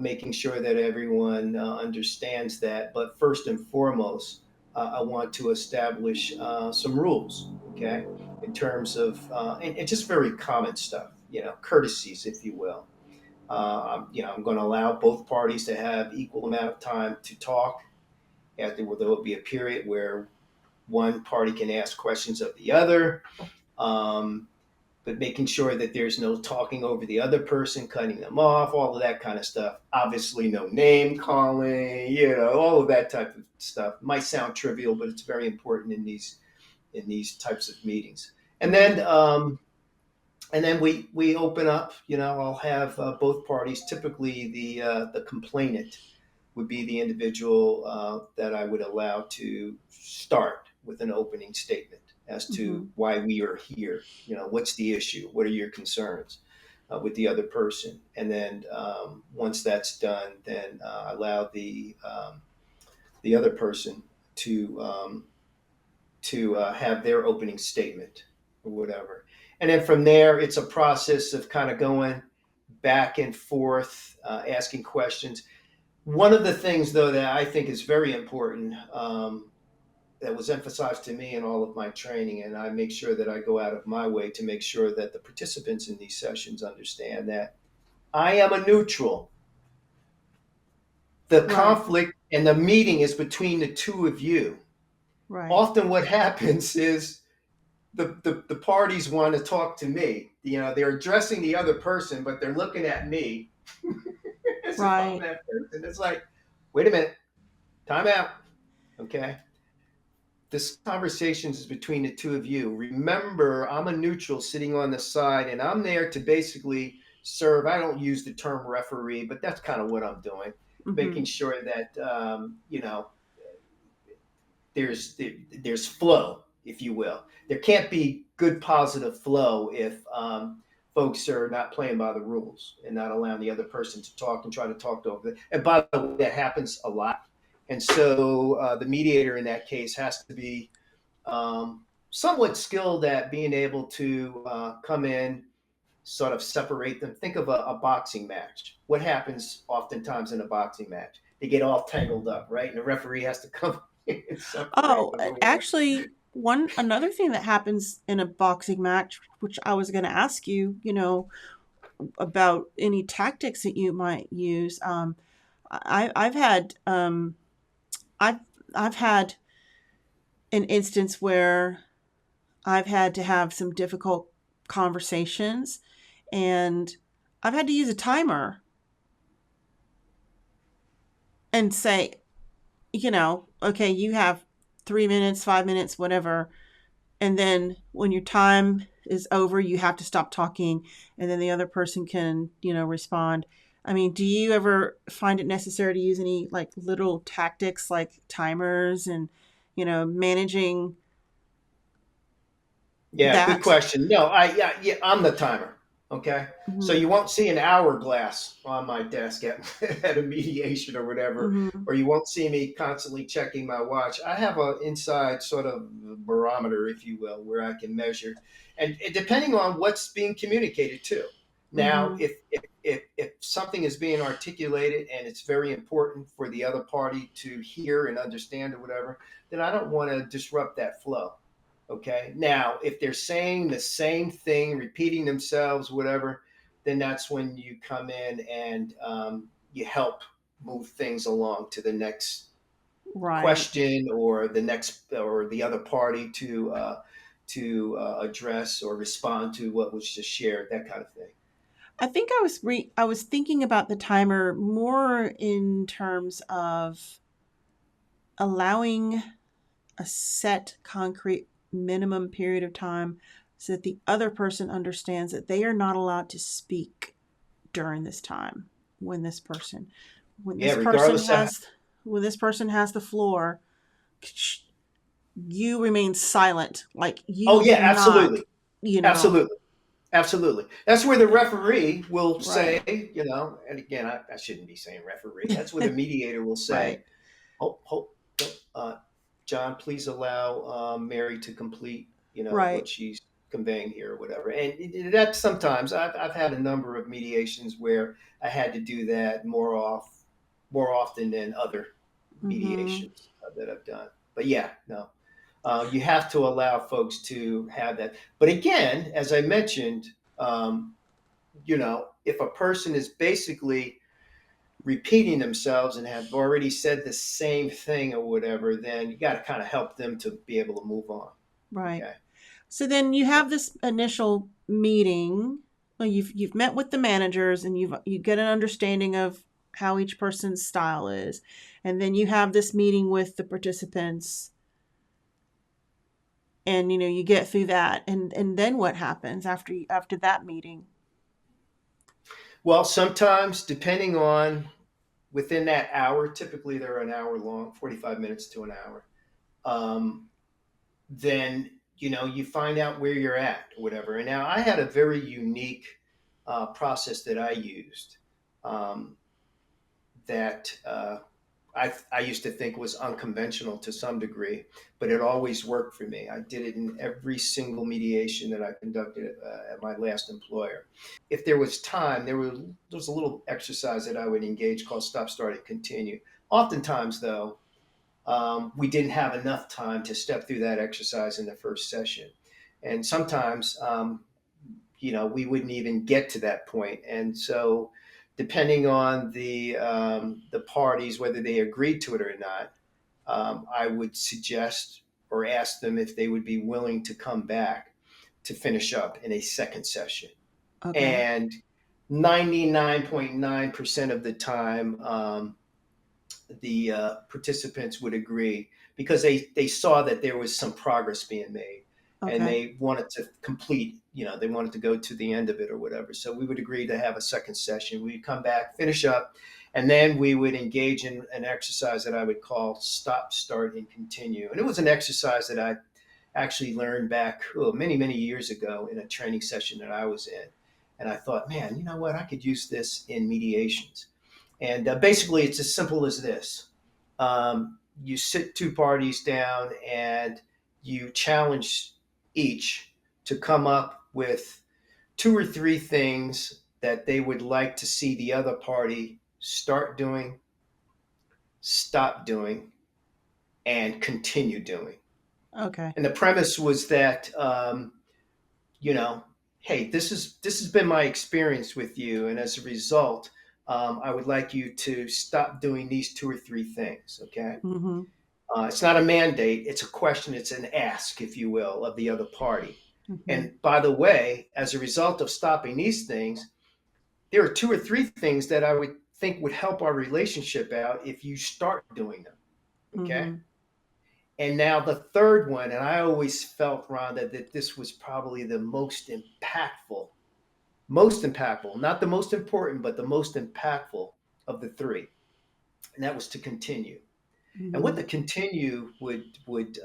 making sure that everyone understands that. But first and foremost, I want to establish some rules, okay, in terms of and just very common stuff, courtesies, if you will. I'm going to allow both parties to have equal amount of time to talk. There will be a period where one party can ask questions of the other. Um, but making sure that there's no talking over the other person, cutting them off, all of that kind of stuff. Obviously, no name calling, all of that type of stuff. Might sound trivial, but it's very important in these types of meetings. And Mm-hmm. then we open up. I'll have both parties. Typically, the complainant would be the individual that I would allow to start with an opening statement as Mm-hmm. to why we are here. What's the issue? What are your concerns with the other person? And then once that's done, then allow the other person to have their opening statement or whatever. And then from there, it's a process of kind of going back and forth, asking questions. One of the things, though, that I think is very important, that was emphasized to me in all of my training, and I make sure that I go out of my way to make sure that the participants in these sessions understand that I am a neutral. The Right. conflict and the meeting is between the two of you. Right. Often, what happens is the parties want to talk to me. They're addressing the other person, but they're looking at me as if I'm Right. that person. It's like, wait a minute, time out. Okay, this conversation is between the two of you. Remember, I'm a neutral sitting on the side, and I'm there to basically serve. I don't use the term referee, but that's kind of what I'm doing, Mm-hmm. making sure that there's flow, if you will. There can't be good positive flow if folks are not playing by the rules and not allowing the other person to talk and try to talk over it. And by the way, that happens a lot. And so the mediator in that case has to be somewhat skilled at being able to come in, sort of separate them. Think of a boxing match. What happens oftentimes in a boxing match? They get all tangled up, right? And the referee has to come in and separate Oh, them or whatever. actually, one another thing that happens in a boxing match, which I was going to ask you, about any tactics that you might use. I've had I've I've had an instance where I've had to have some difficult conversations, and I've had to use a timer and say, okay, you have 3 minutes, 5 minutes, whatever. And then when your time is over, you have to stop talking, and then the other person can, respond. I mean, do you ever find it necessary to use any like little tactics like timers and, managing Yeah, good that? question. No, yeah, I'm the timer. Okay, so Mm-hmm. you won't see an hourglass on my desk at at a mediation or whatever, Mm-hmm. or you won't see me constantly checking my watch. I have an inside sort of barometer, if you will, where I can measure, and depending on what's being communicated to. Now, Mm-hmm. if something is being articulated and it's very important for the other party to hear and understand or whatever, then I don't want to disrupt that flow. Okay. Now, if they're saying the same thing, repeating themselves, whatever, then that's when you come in and you help move things along to the next Right. question or the next or the other party to address or respond to what was just shared, that kind of thing. I was thinking about the timer more in terms of allowing a set concrete minimum period of time so that the other person understands that they are not allowed to speak during this time when this person when Yeah, this person regardless of, has when this person has the floor, you remain silent, like you oh yeah, do not, absolutely. you know. Absolutely. Absolutely. That's where the referee will Right. say, and again, I shouldn't be saying referee. That's where the mediator will say, Right. oh, uh, John, please allow Mary to complete, what Right. she's conveying here or whatever. And that sometimes I've had a number of mediations where I had to do that more often than other Mm-hmm. mediations that I've done. But yeah, no, you have to allow folks to have that. But again, as I mentioned, um, if a person is basically repeating themselves and have already said the same thing or whatever, then you got to kind of help them to be able to move on. Right. Okay. So then you So, have this initial meeting. Well, you've met with the managers and you get an understanding of how each person's style is, and then you have this meeting with the participants, and you get through that, and then what happens after that meeting? well, sometimes depending on within that hour, typically they're an hour long, 45 minutes to an hour. Um, then you find out where you're at or whatever. And now I had a very unique process that I used um, that I used to think was unconventional to some degree, but it always worked for me. I did it in every single mediation that I conducted at my last employer. If there was time, there was a little exercise that I would engage called stop, start, and continue. Oftentimes, though, we didn't have enough time to step through that exercise in the first session. And sometimes, we wouldn't even get to that point. And so, depending on the parties, whether they agreed to it or not, I would suggest or ask them if they would be willing to come back to finish up in a second session. Okay. And 99.9% of the time, the participants would agree because they saw that there was some progress being made and Okay. they wanted to complete, they wanted to go to the end of it or whatever. So we would agree to have a second session. We'd come back, finish up, and then we would engage in an exercise that I would call stop, start, and continue. And it was an exercise that I actually learned back many, many years ago in a training session that I was in. And I thought, man, you know what? I could use this in mediations. And basically, it's as simple as this: you sit two parties down and you challenge each to come up with two or three things that they would like to see the other party start doing, stop doing, and continue doing. Okay. And the premise was that you know, hey, this has been my experience with you, and as a result, I would like you to stop doing these two or three things. Okay, Mm-hmm. it's not a mandate; it's a question, it's an ask, if you will, of the other party. Mm-hmm. And by the way, as a result of stopping these things, there are two or three things that I would think would help our relationship out if you start doing them. Okay. Mm-hmm. And now the third one, and I always felt, Rhonda, that this was probably the most impactful, not the most important, but the most impactful of the three. And that was to continue. And what Mm-hmm. the continue would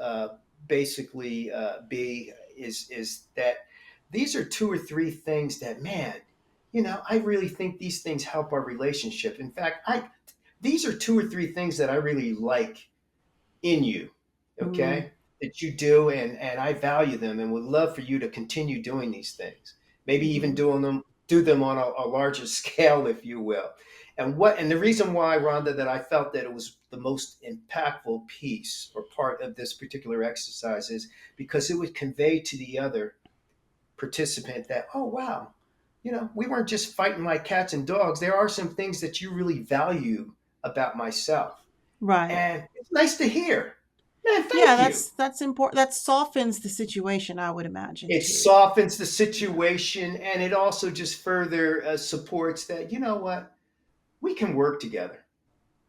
basically be is that these are two or three things that, man, I really think these things help our relationship. In fact, I these are two or three things that I really like in you, Mm-hmm. okay, that you do, and I value them and would love for you to continue doing these things. Maybe even Mm-hmm. do them on a larger scale, if you will. And the reason why, Rhonda, that I felt that it was the most impactful piece or part of this particular exercise is because it would convey to the other participant that, oh wow, we weren't just fighting like cats and dogs. There are some things that you really value about myself, Right. and it's nice to hear. Man, Yeah, thank you. that's important. That softens the situation, I would imagine It too. softens the situation, and it also just further supports that, you know what? We can work together.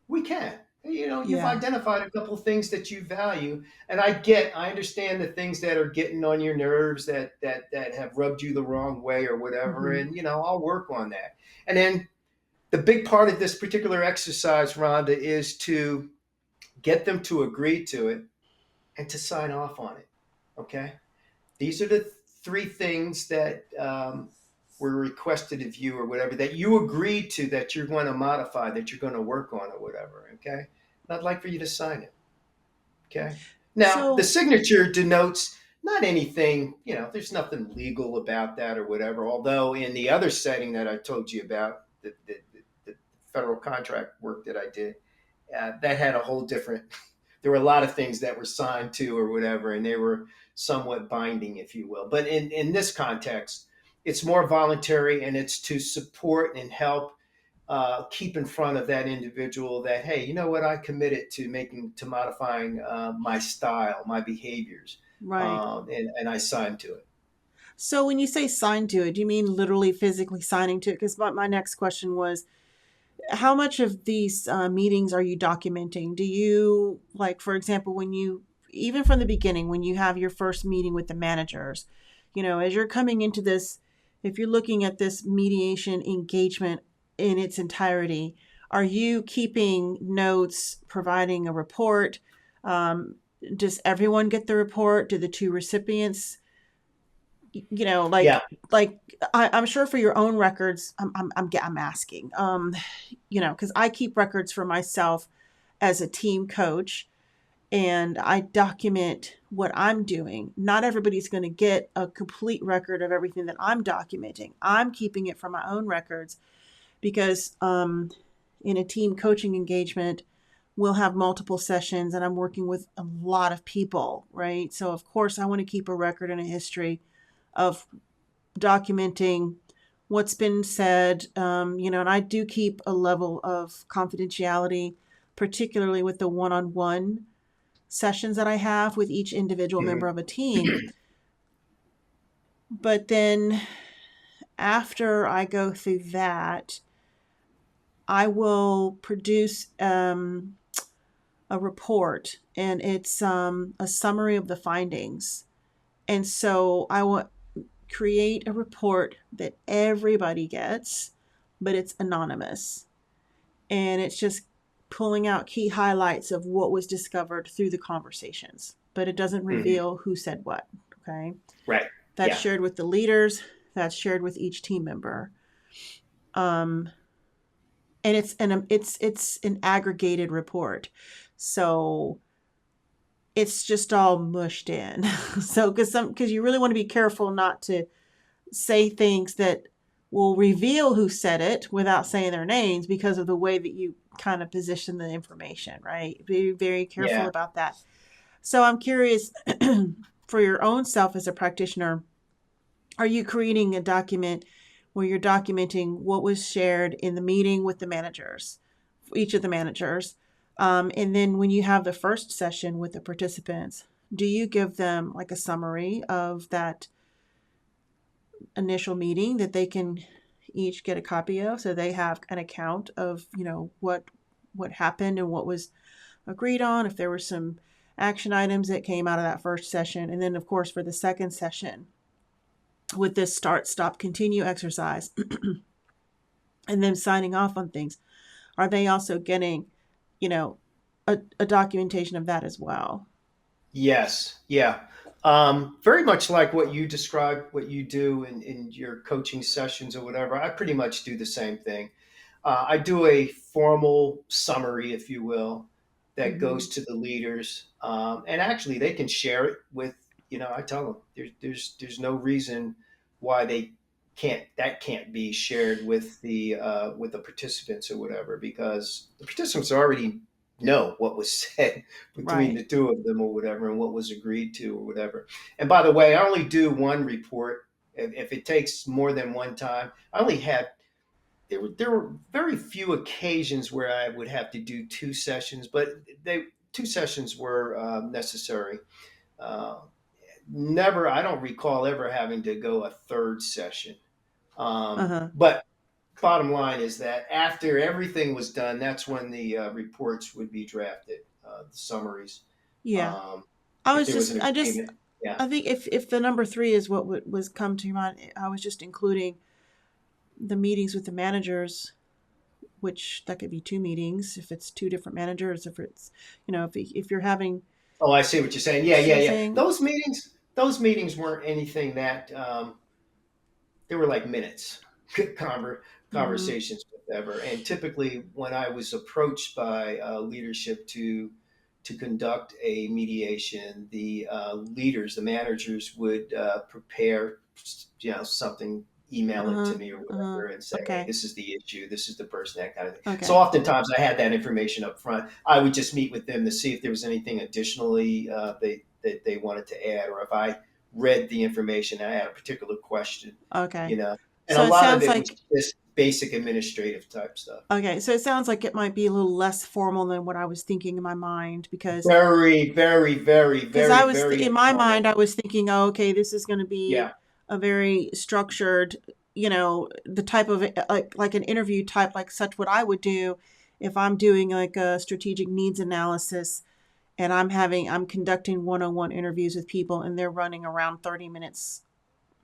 We can. you've Yeah. identified a couple of things that you value, and I understand the things that are getting on your nerves, that have rubbed you the wrong way or whatever, Hmm. and I'll work on that. And then the big part of this particular exercise, Rhonda, is to get them to agree to it and to sign off on it. Okay, these are the three things that were requested of you or whatever, that you agreed to, that you're going to modify, that you're going to work on or whatever. Okay, and I'd like for you to sign it. Okay. Now, the So, signature denotes not anything, there's nothing legal about that or whatever. Although, in the other setting that I told you about, the federal contract work that I did, that had a whole different, there were a lot of things that were signed to or whatever, and they were somewhat binding, if you will. But in this context, it's more voluntary, and it's to support and help keep in front of that individual that, hey, you know what, I committed to modifying my style, my behaviors, right. and I signed to it. So when you say sign to it, do you mean literally physically signing to it? Because my next question was, how much of these meetings are you documenting? Do you, like, for example, when you, even from the beginning, when you have your first meeting with the managers, as you're coming into this, if you're looking at this mediation engagement in its entirety, are you keeping notes, providing a report? Um, does everyone get the report? Do the two recipients, Yeah. like I'm sure for your own records, I'm asking, because I keep records for myself as a team coach, and I document what I'm doing. Not everybody's going to get a complete record of everything that I'm documenting. I'm keeping it for my own records because in a team coaching engagement, we'll have multiple sessions and I'm working with a lot of people, right? So, of course, I want to keep a record and a history of documenting what's been said, and I do keep a level of confidentiality, particularly with the one on one sessions that I have with each individual member Mhm. of a team. But then after I go through that, I will produce a report, and it's a summary of the findings. And so I will create a report that everybody gets, but it's anonymous. And it's just pulling out key highlights of what was discovered through the conversations, but it doesn't Mhm. reveal who said what. Okay. Right. That's Yeah. shared with the leaders, that's shared with each team member. Um, and it's an aggregated report. So it's just all mushed in. So because you really want to be careful not to say things that will reveal who said it without saying their names because of the way that you kind of position the information, right? Be very careful Yeah. about that. So I'm curious for your own self as a practitioner, are you creating a document where you're documenting what was shared in the meeting with the managers, each of the managers? And then when you have the first session with the participants, do you give them like a summary of that initial meeting that they can each get a copy of, so they have an account of what happened and what was agreed on, if there were some action items that came out of that first session, and then of course for the second session with this start stop continue exercise and then signing off on things, are they also getting you know a documentation of that as well? Yes. Yeah. Very much like what you described, what you do in your coaching sessions or whatever. I pretty much do the same thing. I do a formal summary, if you will, that Mm-hmm. goes to the leaders, and actually they can share it with. I tell them there's no reason why they can't be shared with the participants or whatever, because the participants already know what was said between Right. the two of them or whatever, and what was agreed to or whatever. And by the way, I only do one report. If it takes more than one time, I only had there were very few occasions where I would have to do two sessions, but they two sessions were necessary. Uh, Never, I don't recall ever having to go a third session. Uh-huh. But bottom line is that after everything was done, that's when the reports would be drafted, the summaries. Yeah. Um, I if was there was just, an agreement, yeah. I think if the number three is what was come to mind, I was just including the meetings with the managers, which that could be two meetings if it's two different managers, if it's, if you're having, Oh, I see what you're saying. Yeah, see yeah, what I'm yeah. saying? Those meetings weren't anything that they were like minutes, Mm-hmm. conversations, whatever. And typically, when I was approached by leadership to conduct a mediation, the leaders, the managers, would prepare, something, email it Uh-huh. to me or Uh-huh. whatever, and say, "Hey, Okay. this is the issue. This is the person," that kind of thing. So Okay. oftentimes, I had that information up front. I would just meet with them to see if there was anything additionally they wanted to add, or if I read the information, I had a particular question, Okay. you know, and a So it lot of sounds it was like, just basic administrative type stuff. okay. So it sounds like it might be a little less formal than what I was thinking in my mind, Very, very, very, because very, I was very in my mind informal. I was thinking, oh, okay, this is going to be Yeah, a very structured, the type of like an interview type, like such what I would do if I'm doing like a strategic needs analysis and I'm conducting one-on-one interviews with people and they're running around 30 minutes,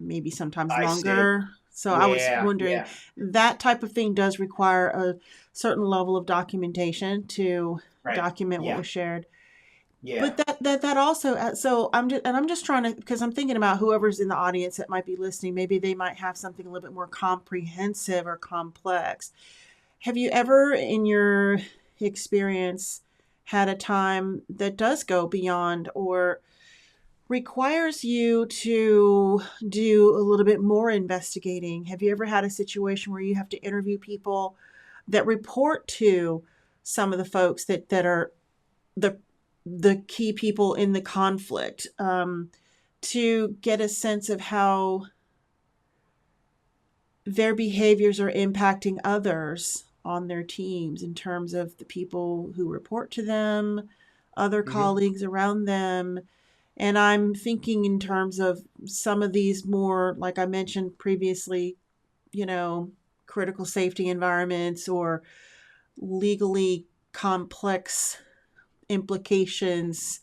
maybe sometimes I see. longer. So I was Yeah, wondering, yeah, that type of thing does require a certain level of documentation to right. document what Yeah, was shared. yeah. But that also, so I'm just trying to, because I'm thinking about whoever's in the audience that might be listening, maybe they might have something a little bit more comprehensive or complex. Have you ever in your experience had a time that does go beyond or requires you to do a little bit more investigating? Have you ever had a situation where you have to interview people that report to some of the folks that are the key people in the conflict, to get a sense of how their behaviors are impacting others on their teams in terms of the people who report to them, other Hmm. colleagues around them. And I'm thinking in terms of some of these more, like I mentioned previously, you know, critical safety environments or legally complex implications.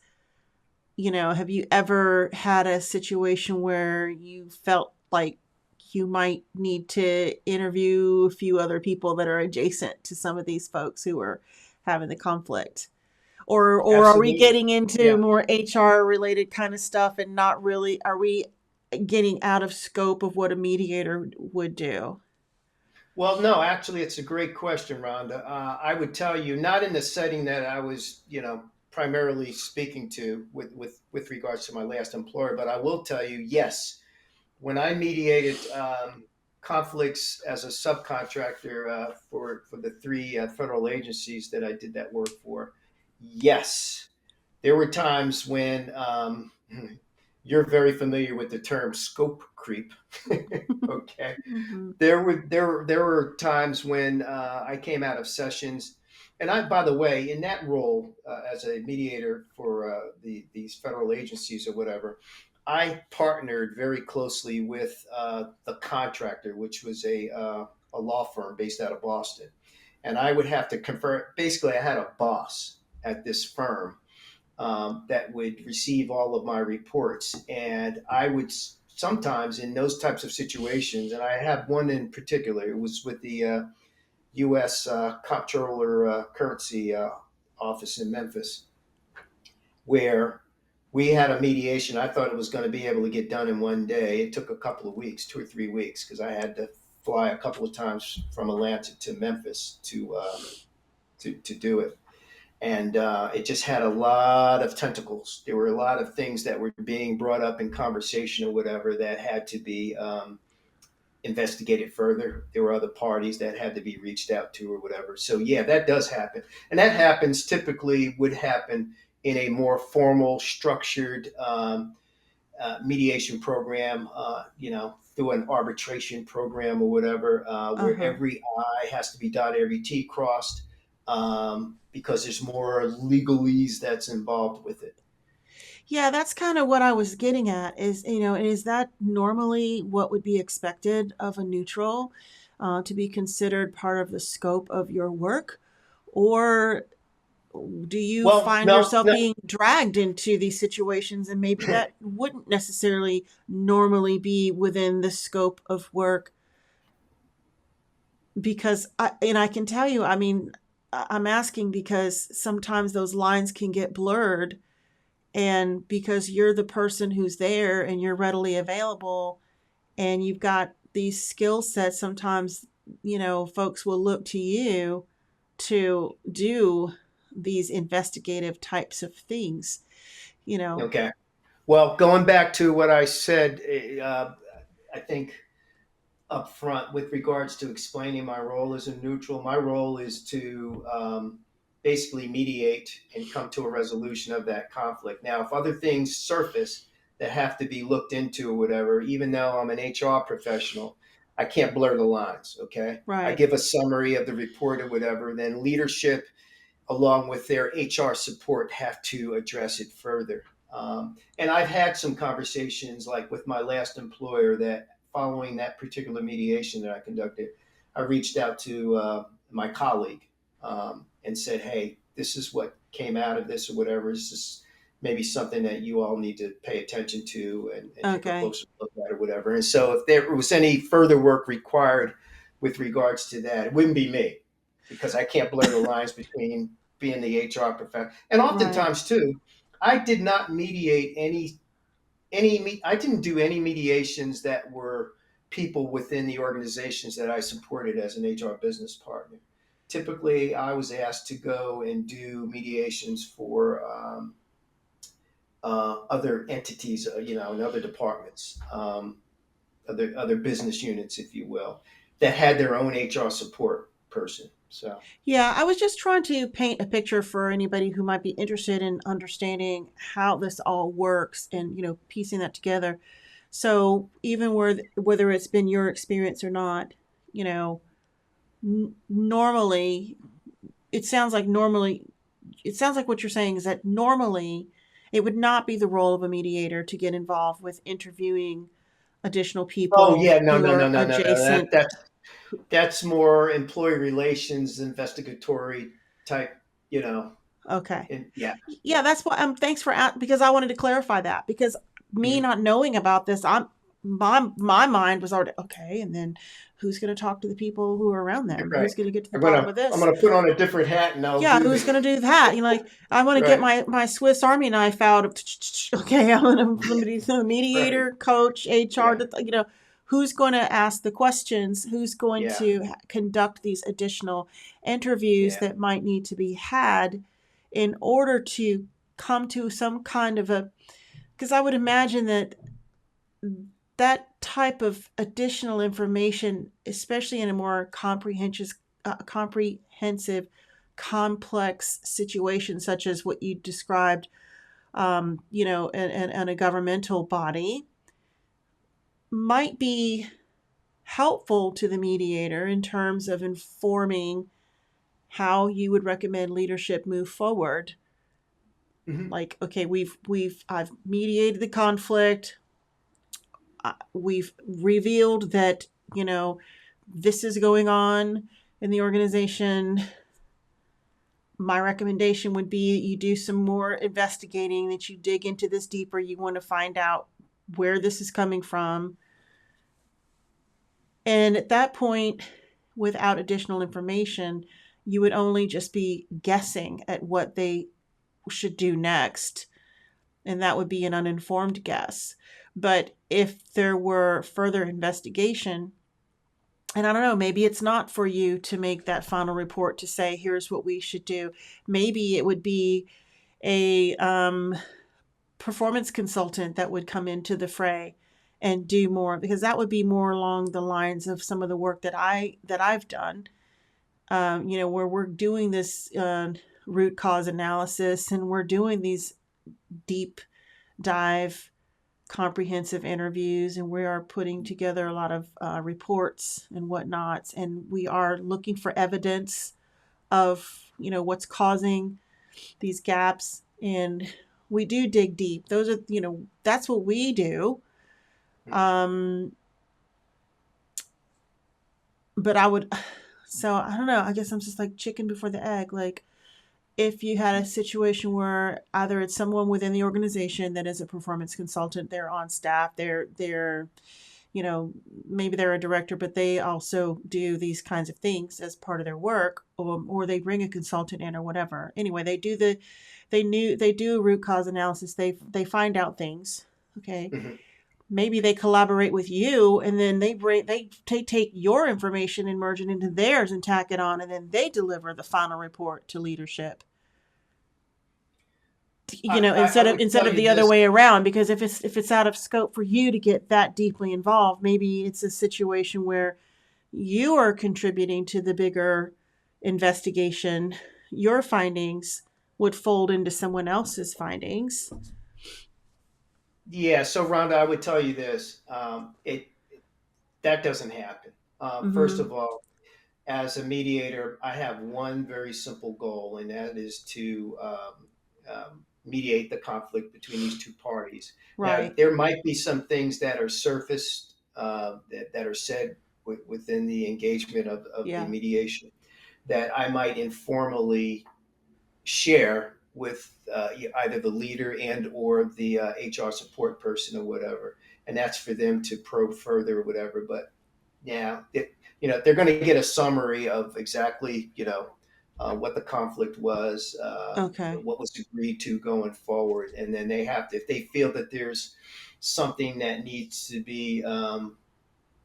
Have you ever had a situation where you felt like you might need to interview a few other people that are adjacent to some of these folks who are having the conflict? Or are we Absolutely. getting into Yeah. more HR related kind of stuff and not really, are we getting out of scope of what a mediator would do? Well, no, actually, it's a great question, Rhonda. I would tell you, not in the setting that I was, primarily speaking to with regards to my last employer, but I will tell you, yes, when I mediated conflicts as a subcontractor for the three federal agencies that I did that work for, yes, there were times when you're very familiar with the term scope creep. Okay, Mm-hmm. there were times when I came out of sessions, and I, by the way, in that role as a mediator for these federal agencies or whatever, I partnered very closely with the contractor, which was a law firm based out of Boston, and I would have to confer. Basically, I had a boss at this firm that would receive all of my reports. And I would sometimes, in those types of situations, and I have one in particular, it was with the U.S. Comptroller Currency Office in Memphis, where we had a mediation. I thought it was going to be able to get done in one day. It took a couple of weeks, 2 or 3 weeks, because I had to fly a couple of times from Atlanta to Memphis to do it, and it just had a lot of tentacles. There were a lot of things that were being brought up in conversation or whatever that had to be investigated further. There were other parties that had to be reached out to or whatever. So yeah, that does happen, and that happens typically would happen in a more formal, structured mediation program. Through an arbitration program or whatever, where Uh-huh. every I has to be dotted, every T crossed, because there's more legalese that's involved with it. Yeah, that's kind of what I was getting at is, and is that normally what would be expected of a neutral? to be considered part of the scope of your work? Or do you Well, find no, yourself no. being dragged into these situations, and maybe that wouldn't necessarily normally be within the scope of work? Because I can tell you, I mean, I'm asking because sometimes those lines can get blurred, and because you're the person who's there and you're readily available and you've got these skill sets, sometimes, folks will look to you to do these investigative types of things, you know. Okay. Well, going back to what I said, I think up front with regards to explaining my role as a neutral, my role is to basically mediate and come to a resolution of that conflict. Now, if other things surface that have to be looked into or whatever, even though I'm an HR professional, I can't blur the lines. Okay. I Right. give a summary of the report or whatever, then leadership along with their HR support, have to address it further. And I've had some conversations, like with my last employer, that following that particular mediation that I conducted, I reached out to my colleague and said, "Hey, this is what came out of this, or whatever. This is maybe something that you all need to pay attention to and take a Okay. closer look at, or whatever." And so, if there was any further work required with regards to that, it wouldn't be me, because I can't blur the lines between being the HR professional. And Right. oftentimes too, I did not mediate I didn't do any mediations that were people within the organizations that I supported as an HR business partner. Typically, I was asked to go and do mediations for other entities, in other departments, other business units, if you will, that had their own HR support person. So, Yeah, I was just trying to paint a picture for anybody who might be interested in understanding how this all works and, piecing that together. So, even whether it's been your experience or not, you know, normally, it sounds like normally, it sounds like what you're saying is that normally it would not be the role of a mediator to get involved with interviewing additional oh people yeah, no, who no, no, are no, no, no. adjacent. That's more employee relations, investigatory type, you know. Okay. And yeah, Yeah, yeah. that's why. Thanks for because I wanted to clarify that, because me Mhm. not knowing about this, my mind was already okay. And then who's going to talk to the people who are around them? Right. Who's going to get to the I'm bottom gonna of I'm this? gonna put on a different hat and I'll Yeah, do who's the going to do that? Like, I want to get right, my Swiss Army knife out of. Okay, I'm going to be the right. mediator, coach, HR. Yeah, Who's going to ask the questions? Who's going yeah, to conduct these additional interviews yeah. that might need to be had in order to come to some kind of a? Because I would imagine that that type of additional information, especially in a more comprehensive, complex situation such as what you described, in a governmental body, might be helpful to the mediator in terms of informing how you would recommend leadership move forward. Hmm. Like, okay, I've mediated the conflict. We've revealed that, you know, this is going on in the organization. My recommendation would be that you do some more investigating, that you dig into this deeper. You want to find out where this is coming from. And at that point, without additional information, you would only just be guessing at what they should do next. And that would be an uninformed guess. But if there were further investigation, and I don't know, maybe it's not for you to make that final report to say, here's what we should do. Maybe it would be a performance consultant that would come into the fray and do more, because that would be more along the lines of some of the work that I've done. Where we're doing this root cause analysis, and we're doing these deep dive comprehensive interviews, and we are putting together a lot of reports and whatnots, and we are looking for evidence of what's causing these gaps, and we do dig deep. Those are, that's what we do. um, but I would, so I don't know. I guess I'm just like chicken before the egg. Like, if you had a situation where either it's someone within the organization that is a performance consultant, they're on staff, they're you know, maybe they're a director, but they also do these kinds of things as part of their work, or they bring a consultant in or whatever. Anyway, they do a root cause analysis. They find out things. Okay, Mhm. maybe they collaborate with you, and then they take your information and merge it into theirs and tack it on, and then they deliver the final report to leadership. You know, I would instead tell of you the other this. way around, because if it's out of scope for you to get that deeply involved, maybe it's a situation where you are contributing to the bigger investigation. Your findings would fold into someone else's findings. Yeah, so Rhonda, I would tell you this. It That doesn't happen. First Mm-hmm. of all, as a mediator, I have one very simple goal, and that is to mediate the conflict between these two parties. Now, Right. there might be some things that are surfaced that are said within the engagement of the Yeah. mediation that I might informally share with either the leader and or the HR support person or whatever, and that's for them to probe further or whatever. But yeah, they're going to get a summary of exactly what the conflict was, Okay. what was agreed to going forward, and then they have to, if they feel that there's something that needs to be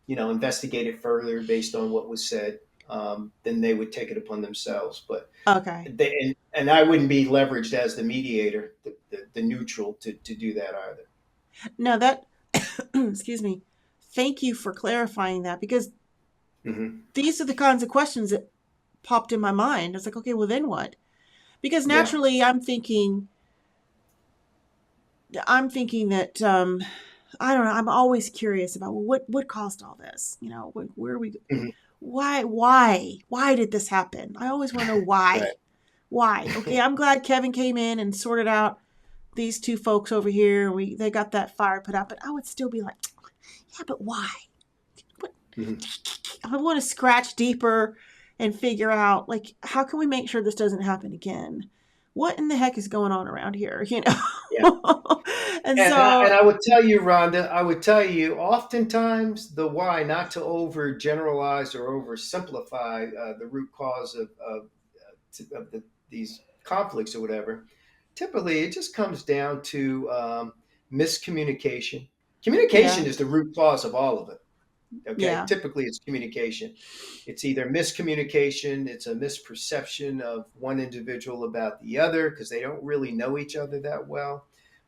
investigated further based on what was said, then they would take it upon themselves. But Okay. and I wouldn't be leveraged as the mediator, the neutral to do that either. Now that, excuse me, thank you for clarifying that, because Hmm. these are the kinds of questions that popped in my mind. I was like, okay, well then what? Because Yeah. naturally I'm thinking that I don't know. I'm always curious about, well, what caused all this. You know, where are we? Hmm. Why did this happen? I always want to know why. Right. Why? Okay, I'm glad Kevin came in and sorted out these two folks over here. They got that fire put out, but I would still be like, yeah, but why? What? Hmm. I want to scratch deeper and figure out, like, how can we make sure this doesn't happen again? What in the heck is going on around here? You Yeah. know. And And so I would tell you, Rhonda, I would tell you, oftentimes the why, not to over generalize or oversimplify the root cause of these conflicts or whatever. Typically, it just comes down to miscommunication. Communication yeah, is the root cause of all of it. Okay, yeah, typically it's communication. It's either miscommunication, it's a misperception of one individual about the other because they don't really know each other that well.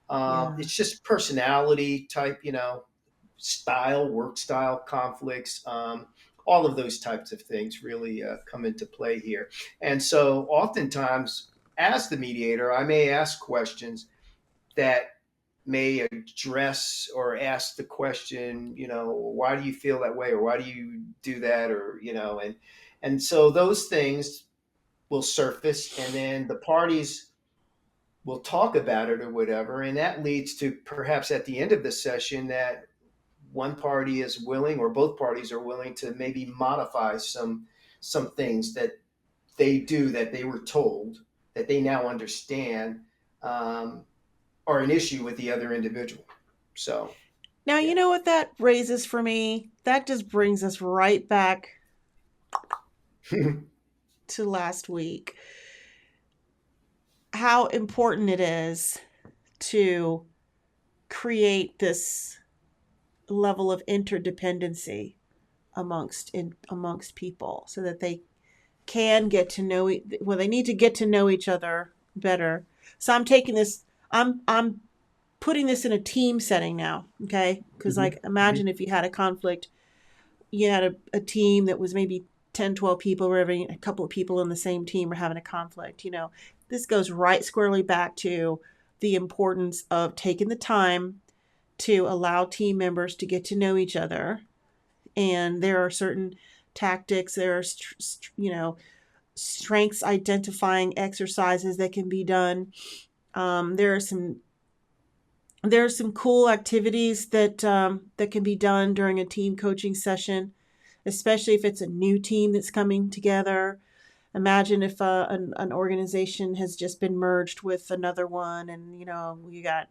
yeah. It's just personality type, style, work style conflicts. All of those types of things really come into play here. And so, oftentimes, as the mediator, I may ask questions that may address or ask the question, why do you feel that way, or why do you do that, or and so those things will surface, and then the parties will talk about it or whatever, and that leads to perhaps at the end of the session that one party is willing or both parties are willing to maybe modify some things that they do that they were told that they now understand um, are an issue with the other individual. So Now, you yeah. know what that raises for me? That just brings us right back to last week. How important it is to create this level of interdependency amongst people, so that they can get to know well, they need to get to know each other better. So I'm taking this, I'm putting this in a team setting now, okay? Because, Mhm. like, Mhm. imagine if you had a conflict, you had a team that was maybe 10, 12 people, or having a couple of people in the same team are having a conflict. This goes right squarely back to the importance of taking the time to allow team members to get to know each other. And there are certain tactics, there are strengths identifying exercises that can be done. There are some cool activities that can be done during a team coaching session. especially if it's a new team that's coming together. Imagine if an organization has just been merged with another one, and we got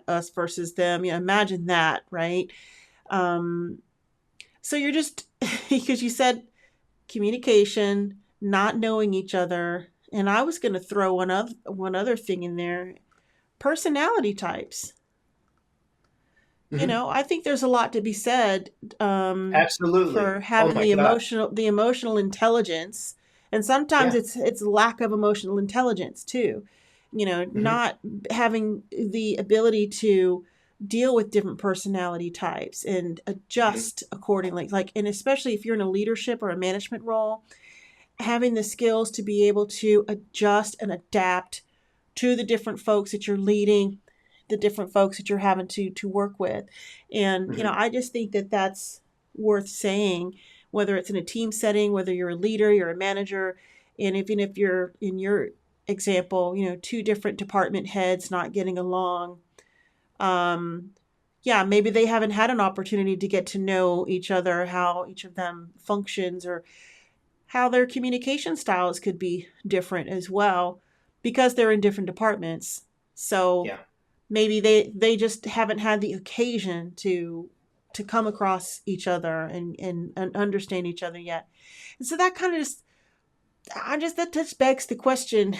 us versus them. Imagine that, right? Um, so you're just because you said communication, not knowing each other, and I was going to throw one other thing in there: personality types. Hmm. I think there's a lot to be said Absolutely. for Oh having my the God. emotional intelligence, and sometimes Yeah. it's lack of emotional intelligence too. Hmm. Not having the ability to deal with different personality types and Hmm. adjust accordingly. Like, and especially if you're in a leadership or a management role, having the skills to be able to adjust and adapt to the different folks that you're leading, the different folks that you're having to work with. And Hmm. I just think that that's worth saying, whether it's in a team setting, whether you're a leader, you're a manager, and even if you're in your example, two different department heads not getting along. um yeah, maybe they haven't had an opportunity to get to know each other, how each of them functions, or how their communication styles could be different as well, because they're in different departments. So Yeah. maybe they just haven't had the occasion to come across each other and understand each other yet. And so that kind of just begs the question,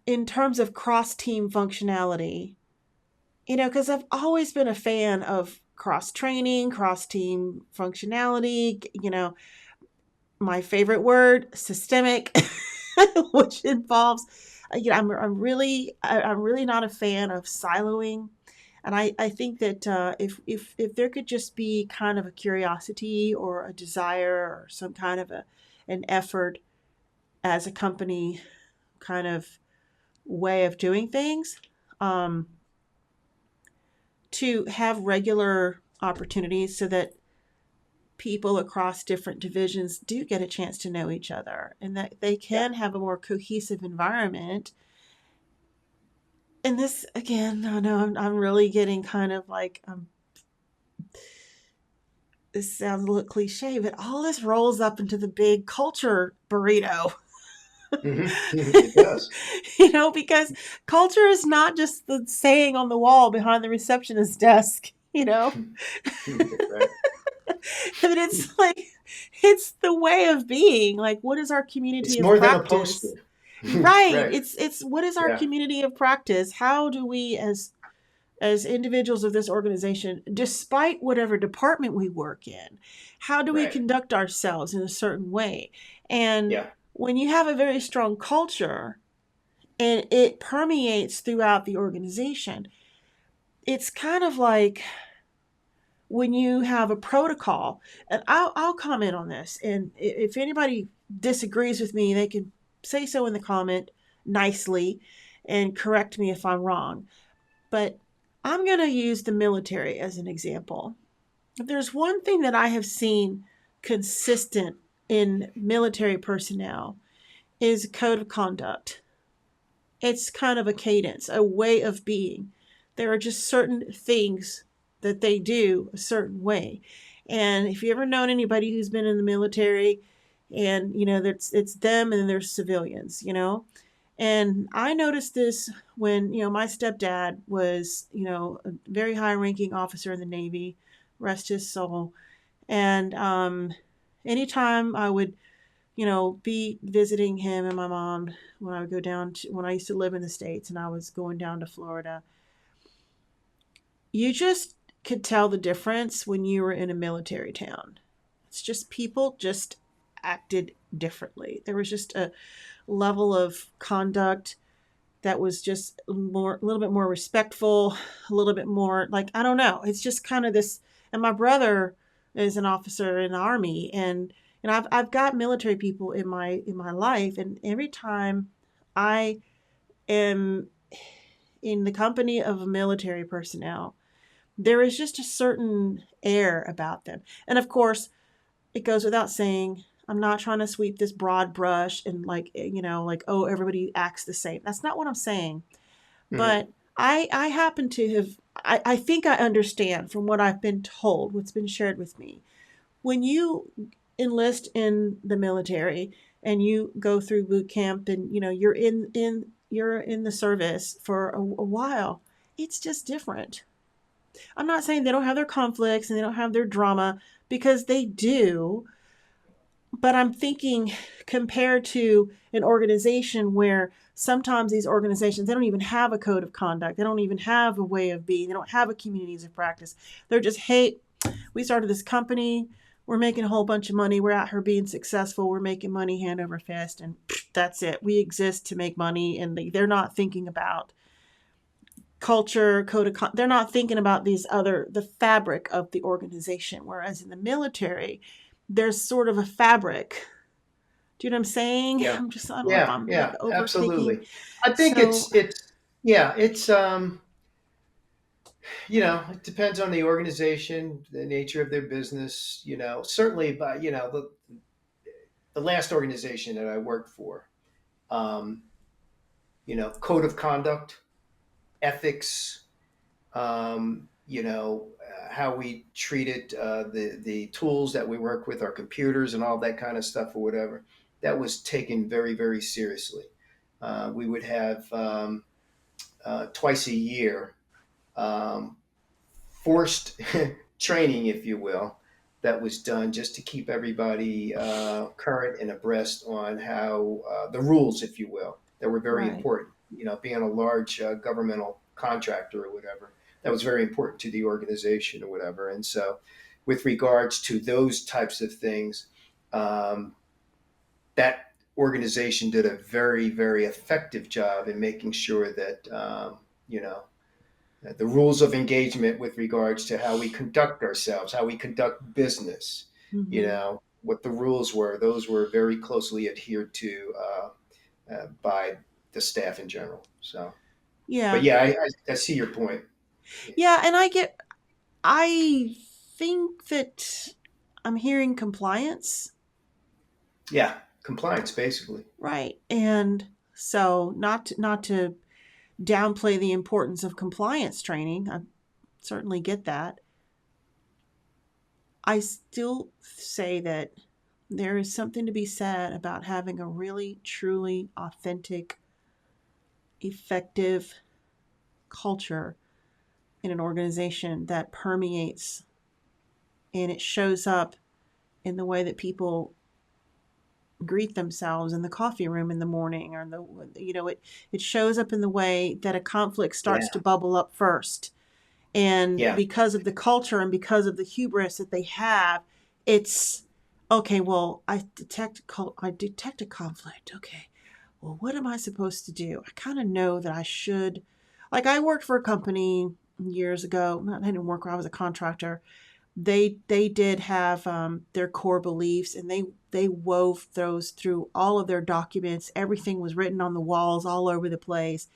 in terms of cross team functionality, because I've always been a fan of cross training, cross team functionality. My favorite word, systemic, which involves, I'm really not a fan of siloing. And I think that if there could just be kind of a curiosity or a desire or some kind of an effort as a company kind of way of doing things, um, to have regular opportunities so that people across different divisions do get a chance to know each other and that they Yeah. can have a more cohesive environment. And this, again, I know I'm really getting kind of like, this sounds a little cliche, but all this rolls up into the big culture burrito. Hmm. It does. Because culture is not just the saying on the wall behind the receptionist's desk, Right. but it's like, it's the way of being. Like, what is our community It's of more than a practice? poster. Right. Right. It's what is our Yeah. community of practice? How do we, as individuals of this organization, despite whatever department we work in, how do we Right. conduct ourselves in a certain way? And Yeah. when you have a very strong culture and it permeates throughout the organization, it's kind of like when you have a protocol. And I'll comment on this. And if anybody disagrees with me, they can say so in the comment nicely and correct me if I'm wrong. But I'm going to use the military as an example. If there's one thing that I have seen consistent in military personnel, is a code of conduct. It's kind of a cadence, a way of being. There are just certain things that they do a certain way. And if you ever known anybody who's been in the military, and it's them and there's civilians, and I noticed this when, my stepdad was, a very high ranking officer in the Navy, rest his soul. And anytime I would, be visiting him and my mom, when I would go down to, when I used to live in the States and I was going down to Florida, you just could tell the difference when you were in a military town. It's just people just acted differently. There was just a level of conduct that was just a little bit more respectful, a little bit more like, I don't know. It's just kind of this. And my brother is an officer in the Army, and I've got military people in my life, and every time I am in the company of a military personnel, there is just a certain air about them. And of course, it goes without saying, I'm not trying to sweep this broad brush and like, like, oh, everybody acts the same. That's not what I'm saying. Hmm. But I happen to have, I think I understand from what I've been told, what's been shared with me. When you enlist in the military and you go through boot camp and you're in the service for a while, it's just different. I'm not saying they don't have their conflicts and they don't have their drama, because they do, but I'm thinking compared to an organization where sometimes these organizations, they don't even have a code of conduct, they don't even have a way of being, they don't have a communities of practice. They're just, hey, we started this company, we're making a whole bunch of money, we're out here being successful, we're making money hand over fist, and that's it. We exist to make money, and they're not thinking about culture, they're not thinking about the fabric of the organization. Whereas in the military, there's sort of a fabric. Do you know what I'm saying? Yeah. I don't know if Yeah. I'm like Yeah. overthinking. Absolutely. I think So, yeah, it depends on the organization, the nature of their business, certainly, but, the last organization that I worked for, um, code of conduct, ethics, how we treated the tools that we work with, our computers and all that kind of stuff or whatever. That was taken very, very seriously. We would have twice a year um, forced training, if you will, that was done just to keep everybody current and abreast on how the rules, if you will, that were very right. important. Being a large governmental contractor or whatever, that was very important to the organization or whatever. And so, with regards to those types of things, um, that organization did a very, very effective job in making sure that the rules of engagement with regards to how we conduct ourselves, how we conduct business, Hmm. what the rules were, those were very closely adhered to by the staff in general. So, but Yeah. yeah, I see your point. Yeah. And I think that I'm hearing compliance, Yeah, compliance, basically. right? And so, not to downplay the importance of compliance training. I certainly get that. I still say that there is something to be said about having a really, truly authentic, effective culture in an organization that permeates, and it shows up in the way that people greet themselves in the coffee room in the morning, or it shows up in the way that a conflict starts Yeah, to bubble up first. And yeah, because of the culture and because of the hubris that they have, it's okay. Well, I detect a conflict. Okay, well, what am I supposed to do? I kind of know that I should. Like, I worked for a company years ago. I didn't work where I was a contractor. They did have their core beliefs, and they wove those through all of their documents. Everything was written on the walls all over the place.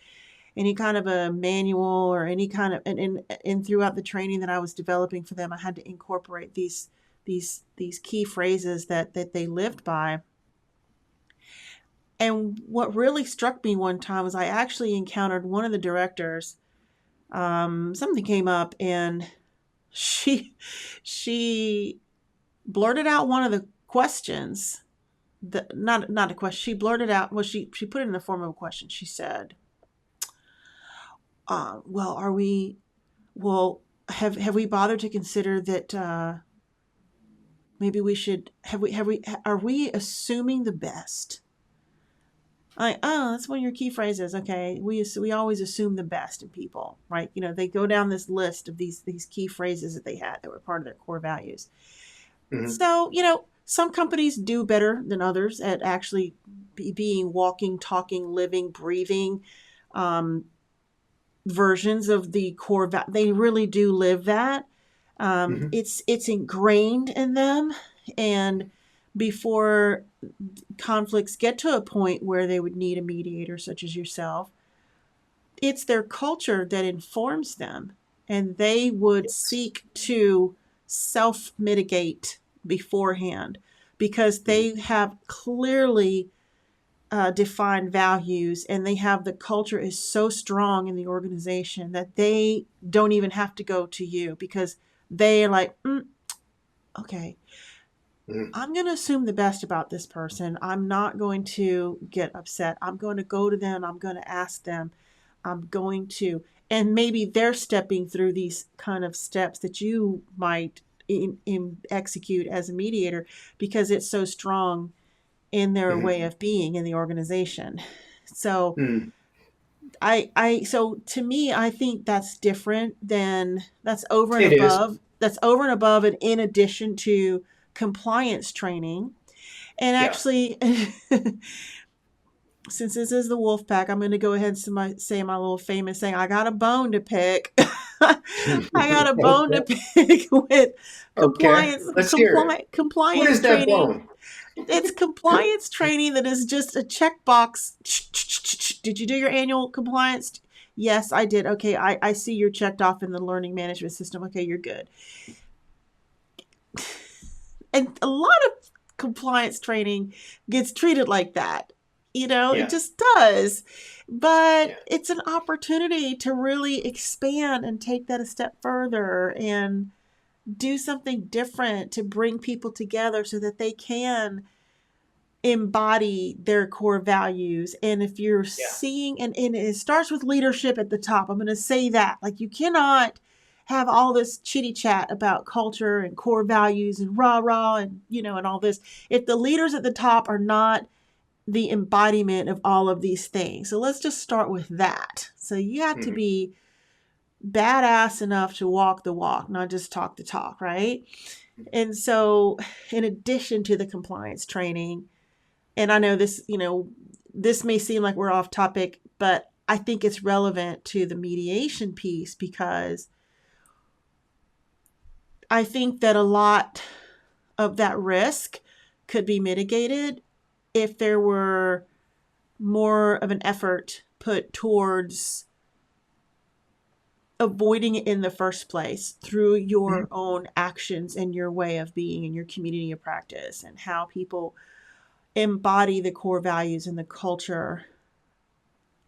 Any kind of a manual or any kind of, and throughout the training that I was developing for them, I had to incorporate these key phrases that they lived by. And what really struck me one time was I actually encountered one of the directors. Something came up, and she she blurted out one of the questions. Not a question. She blurted out. Well, she put it in the form of a question. She said, "Well, are we? Well, have we bothered to consider that maybe we should have we are we assuming the best?" Like, oh, that's one of your key phrases. Okay, we always assume the best in people, right? They go down this list of these key phrases that they had that were part of their core values. hmm So, some companies do better than others at actually being walking, talking, living, breathing um, versions of the core. They really do live that. hmm It's ingrained in them, and before conflicts get to a point where they would need a mediator such as yourself, it's their culture that informs them, and they would Yes. seek to self mitigate beforehand, because hmm they have clearly defined values, and they have the culture is so strong in the organization that they don't even have to go to you because they are like, okay, Mhm. I'm going to assume the best about this person. I'm not going to get upset. I'm going to go to them. I'm going to ask them. I'm going to, and maybe they're stepping through these kind of steps that you might execute as a mediator because it's so strong in their Mhm. way of being in the organization. So Mm. so to me, I think that's different than that's over and It is. above. That's over and above and in addition to compliance training. And Yeah. actually, since this is the wolf pack, I'm going to go ahead and say my little famous saying. I got a bone to pick. I got a bone to Okay. pick with Okay. Let's hear it. What compliance is that training. bone? It's compliance training that is just a checkbox. Did you do your annual compliance? Yes, I did. Okay, I see you're checked off in the learning management system. Okay, you're good. And a lot of compliance training gets treated like that. It Yeah. just does. But Yeah. it's an opportunity to really expand and take that a step further and do something different to bring people together so that they can embody their core values. And if you're Yeah. seeing, and it starts with leadership at the top, I'm going to say that. Like, you cannot have all this chitty chat about culture and core values and rah rah and, and all this if the leaders at the top are not the embodiment of all of these things. So let's just start with that. So you have to Mhm. be badass enough to walk the walk, not just talk the talk, right? And so, in addition to the compliance training, and I know this may seem like we're off topic, but I think it's relevant to the mediation piece because I think that a lot of that risk could be mitigated if there were more of an effort put towards avoiding it in the first place through Mhm. your own actions and your way of being and your community of practice and how people embody the core values and the culture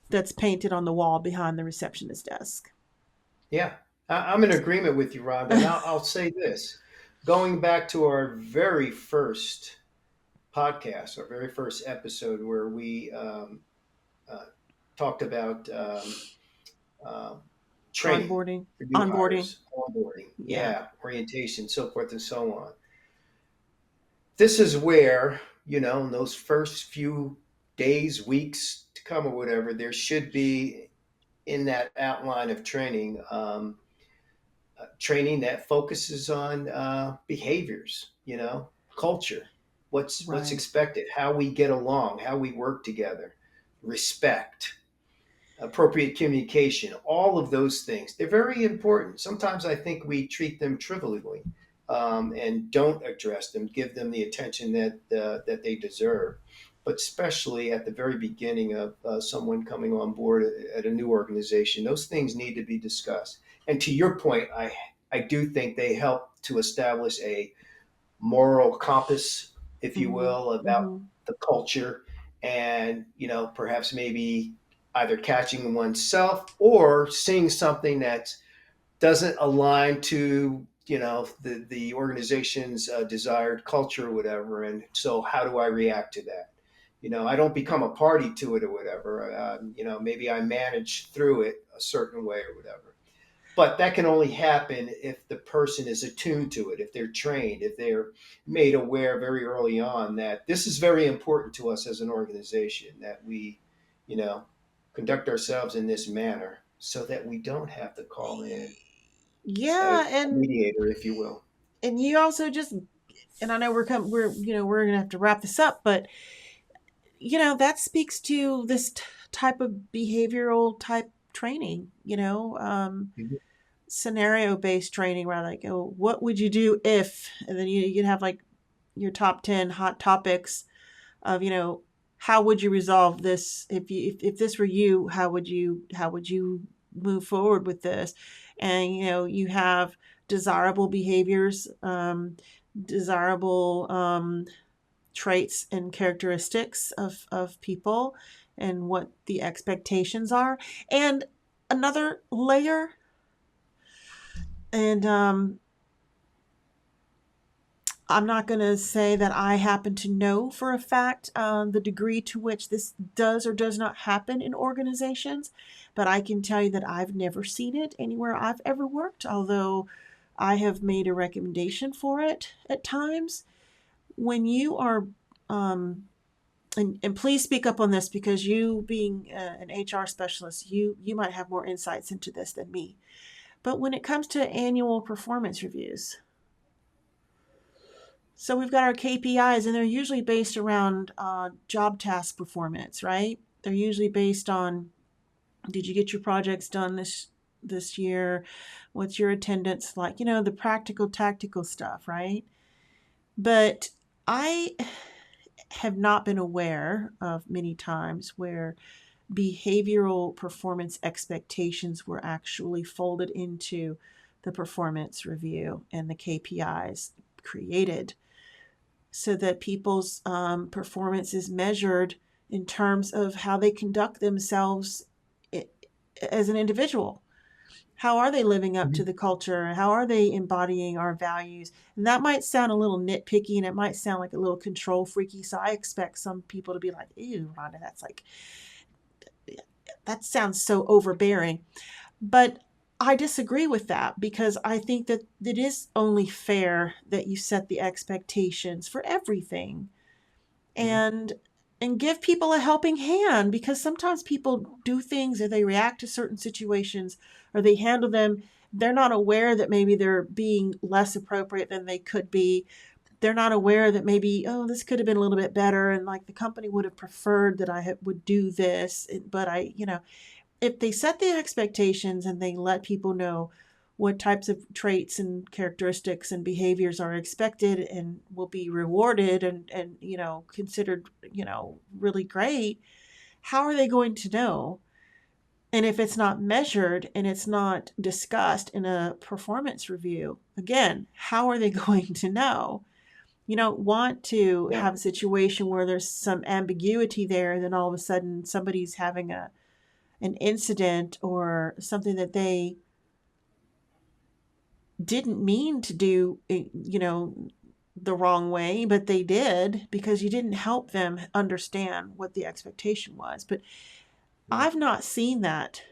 that's painted on the wall behind the receptionist desk. Yeah. I'm in agreement with you, Rhonda. And I'll say this going back to our very first podcast, our very first episode where we uh, talked about uh, training Onboarding. for new Onboarding. hires, onboarding, Yeah. yeah, orientation, so forth and so on. This is where, in those first few days, weeks to come or whatever, there should be in that outline of training, training that focuses on behaviors, culture, what's Right. expected, how we get along, how we work together, respect, appropriate communication, all of those things. They're very important. Sometimes I think we treat them trivially and don't address them, give them the attention that they deserve. But especially at the very beginning of someone coming on board at a new organization, those things need to be discussed. And to your point, I do think they help to establish a moral compass, if you Mm-hmm. will, about Mm-hmm. the culture and, perhaps maybe either catching oneself or seeing something that doesn't align to, the organization's desired culture or whatever. And so how do I react to that? I don't become a party to it or whatever. Maybe I manage through it a certain way or whatever. But that can only happen if the person is attuned to it, if they're trained, if they're made aware very early on that this is very important to us as an organization, that we, you know, conduct ourselves in this manner so that we don't have to call in a Yeah, mediator, if you will. and you also just, and I know we're gonna have to wrap this up, but that speaks to this type of behavioral type training. Mhm. Scenario based training, where like, oh, what would you do if, and then you'd have like your top 10 hot topics of, how would you resolve this if this were you, how would you move forward with this? And you have desirable behaviors, desirable traits and characteristics of people and what the expectations are. And another layer, and I'm not going to say that I happen to know for a fact the degree to which this does or does not happen in organizations, but I can tell you that I've never seen it anywhere I've ever worked, although I have made a recommendation for it at times. When you are, and please speak up on this because you being an HR specialist, you might have more insights into this than me. But when it comes to annual performance reviews, so we've got our KPIs, and they're usually based around job task performance, right? They're usually based on, did you get your projects done this year? What's your attendance like? You know, the practical, tactical stuff, right? But I have not been aware of many times where behavioral performance expectations were actually folded into the performance review and the KPIs created, so that people's performance is measured in terms of how they conduct themselves as an individual. How are they living up to Mhm. the culture? How are they embodying our values? And that might sound a little nitpicky and it might sound like a little control freaky. So I expect some people to be like, ew, Rhonda, that sounds so overbearing. But I disagree with that because I think that it is only fair that you set the expectations for everything Mhm. and give people a helping hand, because sometimes people do things or they react to certain situations or they handle them, they're not aware that maybe they're being less appropriate than they could be. They're not aware that maybe, oh, this could have been a little bit better, and like the company would have preferred that would do this, but if they set the expectations and they let people know what types of traits and characteristics and behaviors are expected and will be rewarded and considered really great, how are they going to know? And if it's not measured and it's not discussed in a performance review, again, how are they going to know? You don't want to Yeah. have a situation where there's some ambiguity there and then all of a sudden somebody's having an incident or something that they didn't mean to do, the wrong way, but they did because you didn't help them understand what the expectation was. But Yeah. I've not seen that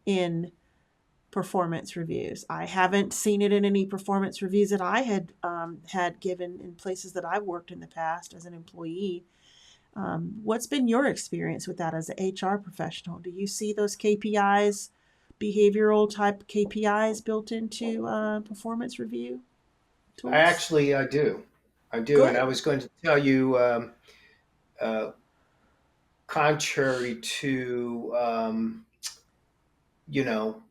in performance reviews. I haven't seen it in any performance reviews that I had given in places that I've worked in the past as an employee. What's been your experience with that as an HR professional? Do you see those KPIs, behavioral type KPIs, built into performance review I tools? actually do. I do. And I Good. was going to tell you, uh, contrary to, you know,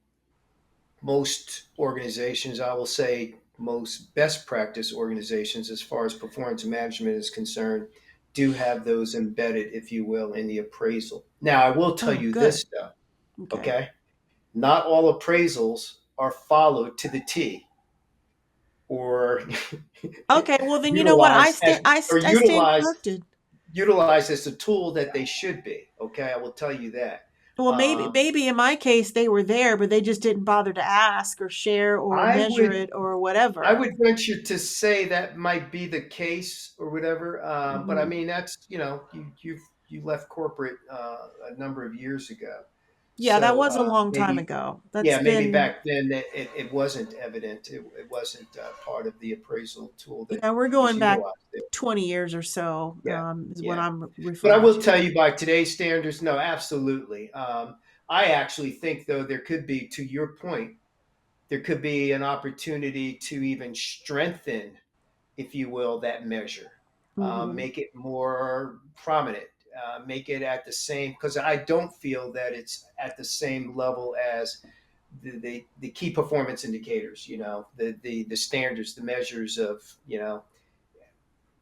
most organizations, I will say most best practice organizations, as far as performance management is concerned, do have those embedded, if you will, in the appraisal. Now, I will tell Oh, you good. this, though, Okay. okay? Not all appraisals are followed to the T or Okay. Well, then you know what? utilized as I stand corrected. utilized as a tool that they should be. Okay, I will tell you that. Well, Um, maybe in my case they were there, but they just didn't bother to ask or share or I measure would it or I whatever. would venture to say that might be the case or whatever. But I Hmm. mean, that's you left corporate a number of years ago, Yeah, that so was a long time maybe ago. That's yeah, maybe been, back then it wasn't evident. It wasn't part of the approval tool that yeah, we're was going back utilized there. 20 years or so, Yeah, is what yeah. I'm But I referring will to. tell you, by today's standards, no, absolutely. I actually think, though, there could be, to your point, there could be an opportunity to even strengthen, if you will, that measure, Hmm. make it more prominent, make it at the same, because I don't feel that it's at the same level as the key performance indicators, the standards, the measures of,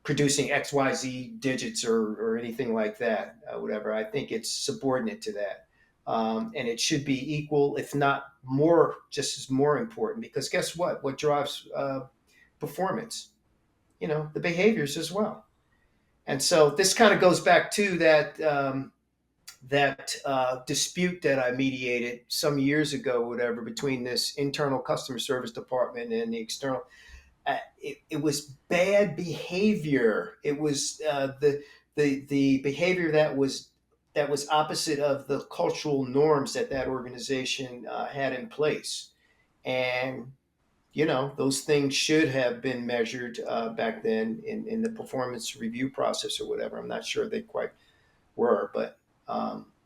producing XYZ digits or anything like that, whatever. I think it's subordinate to that. And it should be equal, if not more, just as more important, because guess what? What drives performance? The behaviors as well. And so this kind of goes back to that dispute that I mediated some years ago, whatever, between this internal customer service department and the external. It was bad behavior. It was the behavior that was opposite of the cultural norms that organization had in place, and those things should have been measured back then in the performance review process or whatever. I'm not sure they quite were, but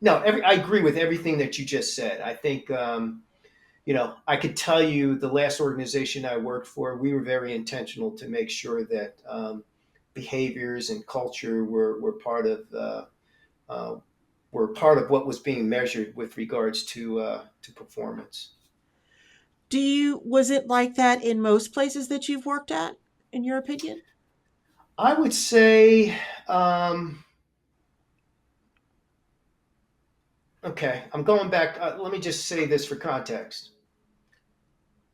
no, I agree with everything that you just said. I think I could tell you the last organization I worked for, we were very intentional to make sure that behaviors and culture were uh, part of what was being measured with regards to performance. Was it like that in most places that you've worked at, in your opinion? I would say, um, okay, I'm going back. Let me just say this for context.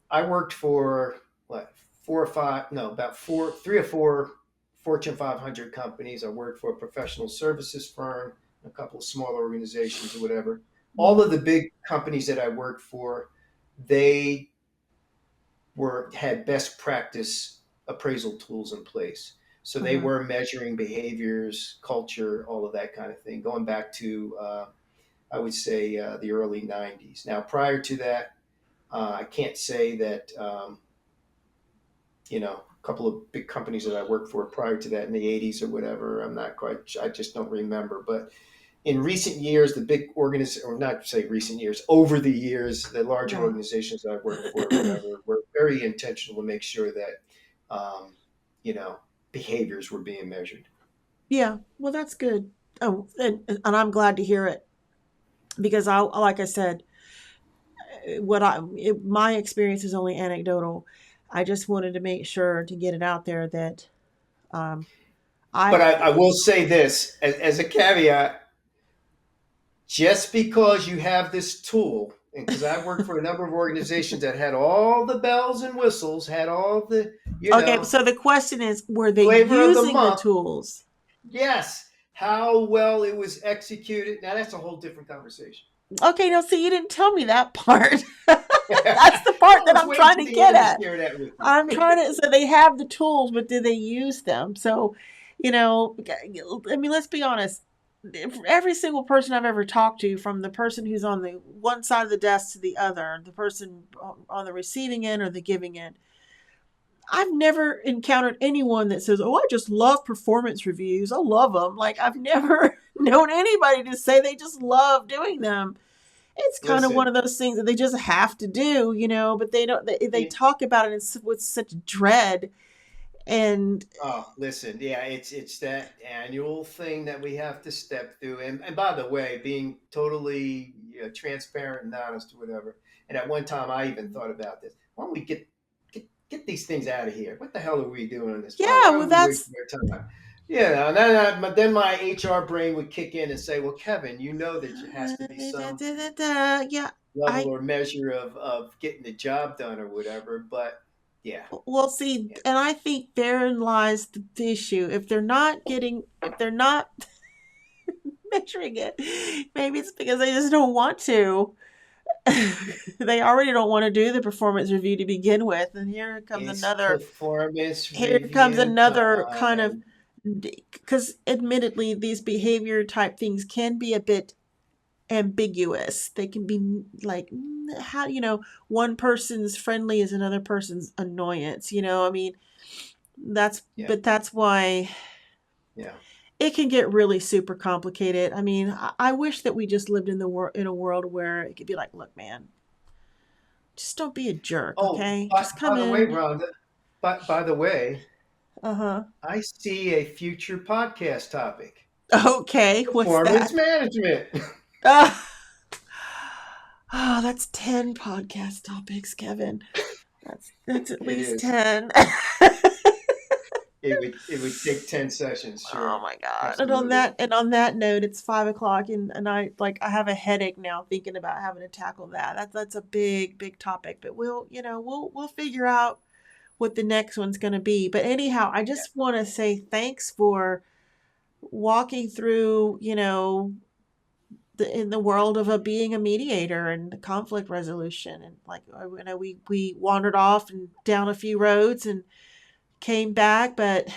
I worked for what, four or five, no, about three or four Fortune 500 companies. I worked for a professional services firm, a couple of smaller organizations or whatever. All of the big companies that I worked for, they had best practice appraisal tools in place. So they Uh-huh. were measuring behaviors, culture, all of that kind of thing, going back to I would say the early '90s. Now, prior to that, I can't say that a couple of big companies that I worked for prior to that in the '80s or whatever. I'm not quite. I just don't remember. But in recent years, the big organizations, or not say recent years, over the years, the larger Yeah. organizations I worked for, whatever, were very intentional to make sure that um, you know behaviors were being measured. Yeah. Well, that's good. Oh, and I'm glad to hear it because like I said, my experience is only anecdotal. I just wanted to make sure to get it out there that um, But I I will say this as a caveat: just because you have this tool, and because I worked for a number of organizations that had all the bells and whistles, had all the okay. So the question is, were they flavor of the using the month. tools? Yes, how well it was executed. Now that's a whole different conversation. Okay, no, see, you didn't tell me that part. That's the Well, part I that was I'm waiting trying to to the get end to at. share that with you. I'm trying to. So they have the tools, but do they use them? So, you know, I mean, let's be honest. Every single person I've ever talked to, from the person who's on the one side of the desk to the other, the person on the receiving end or the giving end, I've never encountered anyone that says, "Oh, I just love performance reviews. I love them." Like I've never known anybody to say they just love doing them. It's kind of one Listen, of those things that they just have to do, but they don't. They it, talk about it with such dread, and listen, yeah, it's that annual thing that we have to step through. And by the way, being totally transparent and honest or whatever. And at one time, I even thought about this. Why don't we get these things out of here? What the hell are we doing this? yeah, Why well, are we that's wasting our time? Yeah, and then my HR brain would kick in and say, "Well, Kevin, you know that there has to be some yeah. level I or measure of getting the job done or whatever." But yeah, Well, see, yeah, and I think therein lies the issue. If they're not measuring it, maybe it's because they just don't want to. They already don't want to do the performance review to begin with, and it's performance here comes review another kind of, time. because admittedly these behavior type things can be a bit ambiguous. They can be like, how, one person's friendly is another person's annoyance, I mean, Yeah, that's why yeah. it can get really super complicated. I mean, I wish that we just lived in a world where it could be like, look, man, just don't be a jerk, Oh, okay? Just by come the way, in. Rhonda, by the way, Uh-huh. I see a future podcast topic: Okay, what's performance that? management. Uh, oh, that's 10 podcast topics, Kevin. That's at It least is. 10. It would take 10 sessions. Oh Sure, my god! absolutely. And on that note, it's 5 o'clock, and I have a headache now thinking about having to tackle that. That's a big topic, but we'll figure out what the next one's going to be. But anyhow, I just want to say thanks for walking through, in the world of being a mediator and conflict resolution. And like, we wandered off and down a few roads and came back, but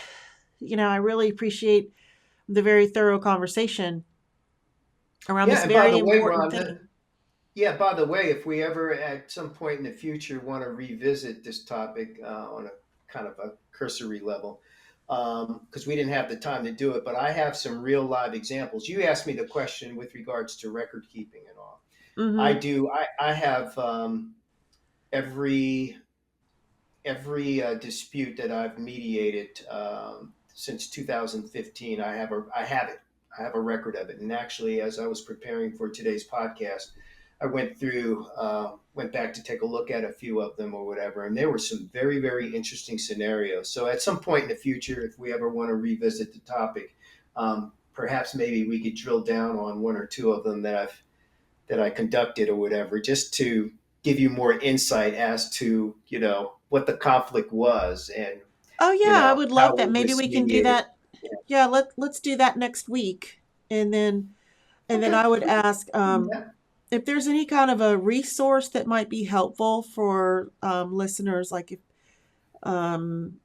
I really appreciate the very thorough conversation around Yeah, this and by very the way, important Ron, thing. yeah, by the way, if we ever at some point in the future want to revisit this topic on a kind of a cursory level, because we didn't have the time to do it, but I have some real live examples. You asked me the question with regards to record keeping and all. I Mm-hmm. do. I have every dispute that I've mediated since 2015. I have it. I have a record of it. And actually, as I was preparing for today's podcast, I went back to take a look at a few of them or whatever, and there were some very, very interesting scenarios. So at some point in the future, if we ever want to revisit the topic, perhaps maybe we could drill down on one or two of them that I conducted or whatever, just to give you more insight as to what the conflict was and Oh yeah, I would how love that. it Maybe was we can do mediated. that. Yeah, let's do that next week. And then Okay, I would we can ask do that. if there's any kind of a resource that might be helpful for listeners, like um,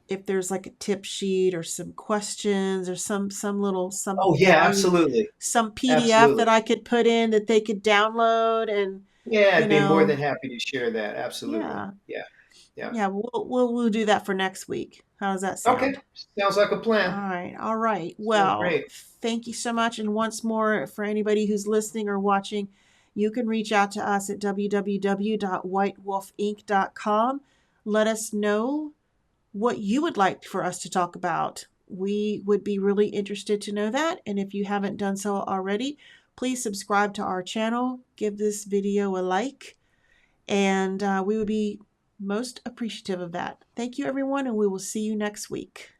if there's like a tip sheet or some questions or some little some Oh yeah, value, absolutely, some PDF that absolutely. I could put in that they could download and Yeah, you I'd be more know, than happy to share that. Absolutely. yeah, Yeah, yeah. yeah, we'll do that for next week. How does that Okay, sound? sounds like a All plan. right. All right. Sounds Well, great. thank you so much. And once more, for anybody who's listening or watching, you can reach out to us at www.whitewolfinc.com. Let us know what you would like for us to talk about. We would be really interested to know that. And if you haven't done so already, please subscribe to our channel, give this video a like, and we would be most appreciative of that. Thank you, everyone, and we will see you next week.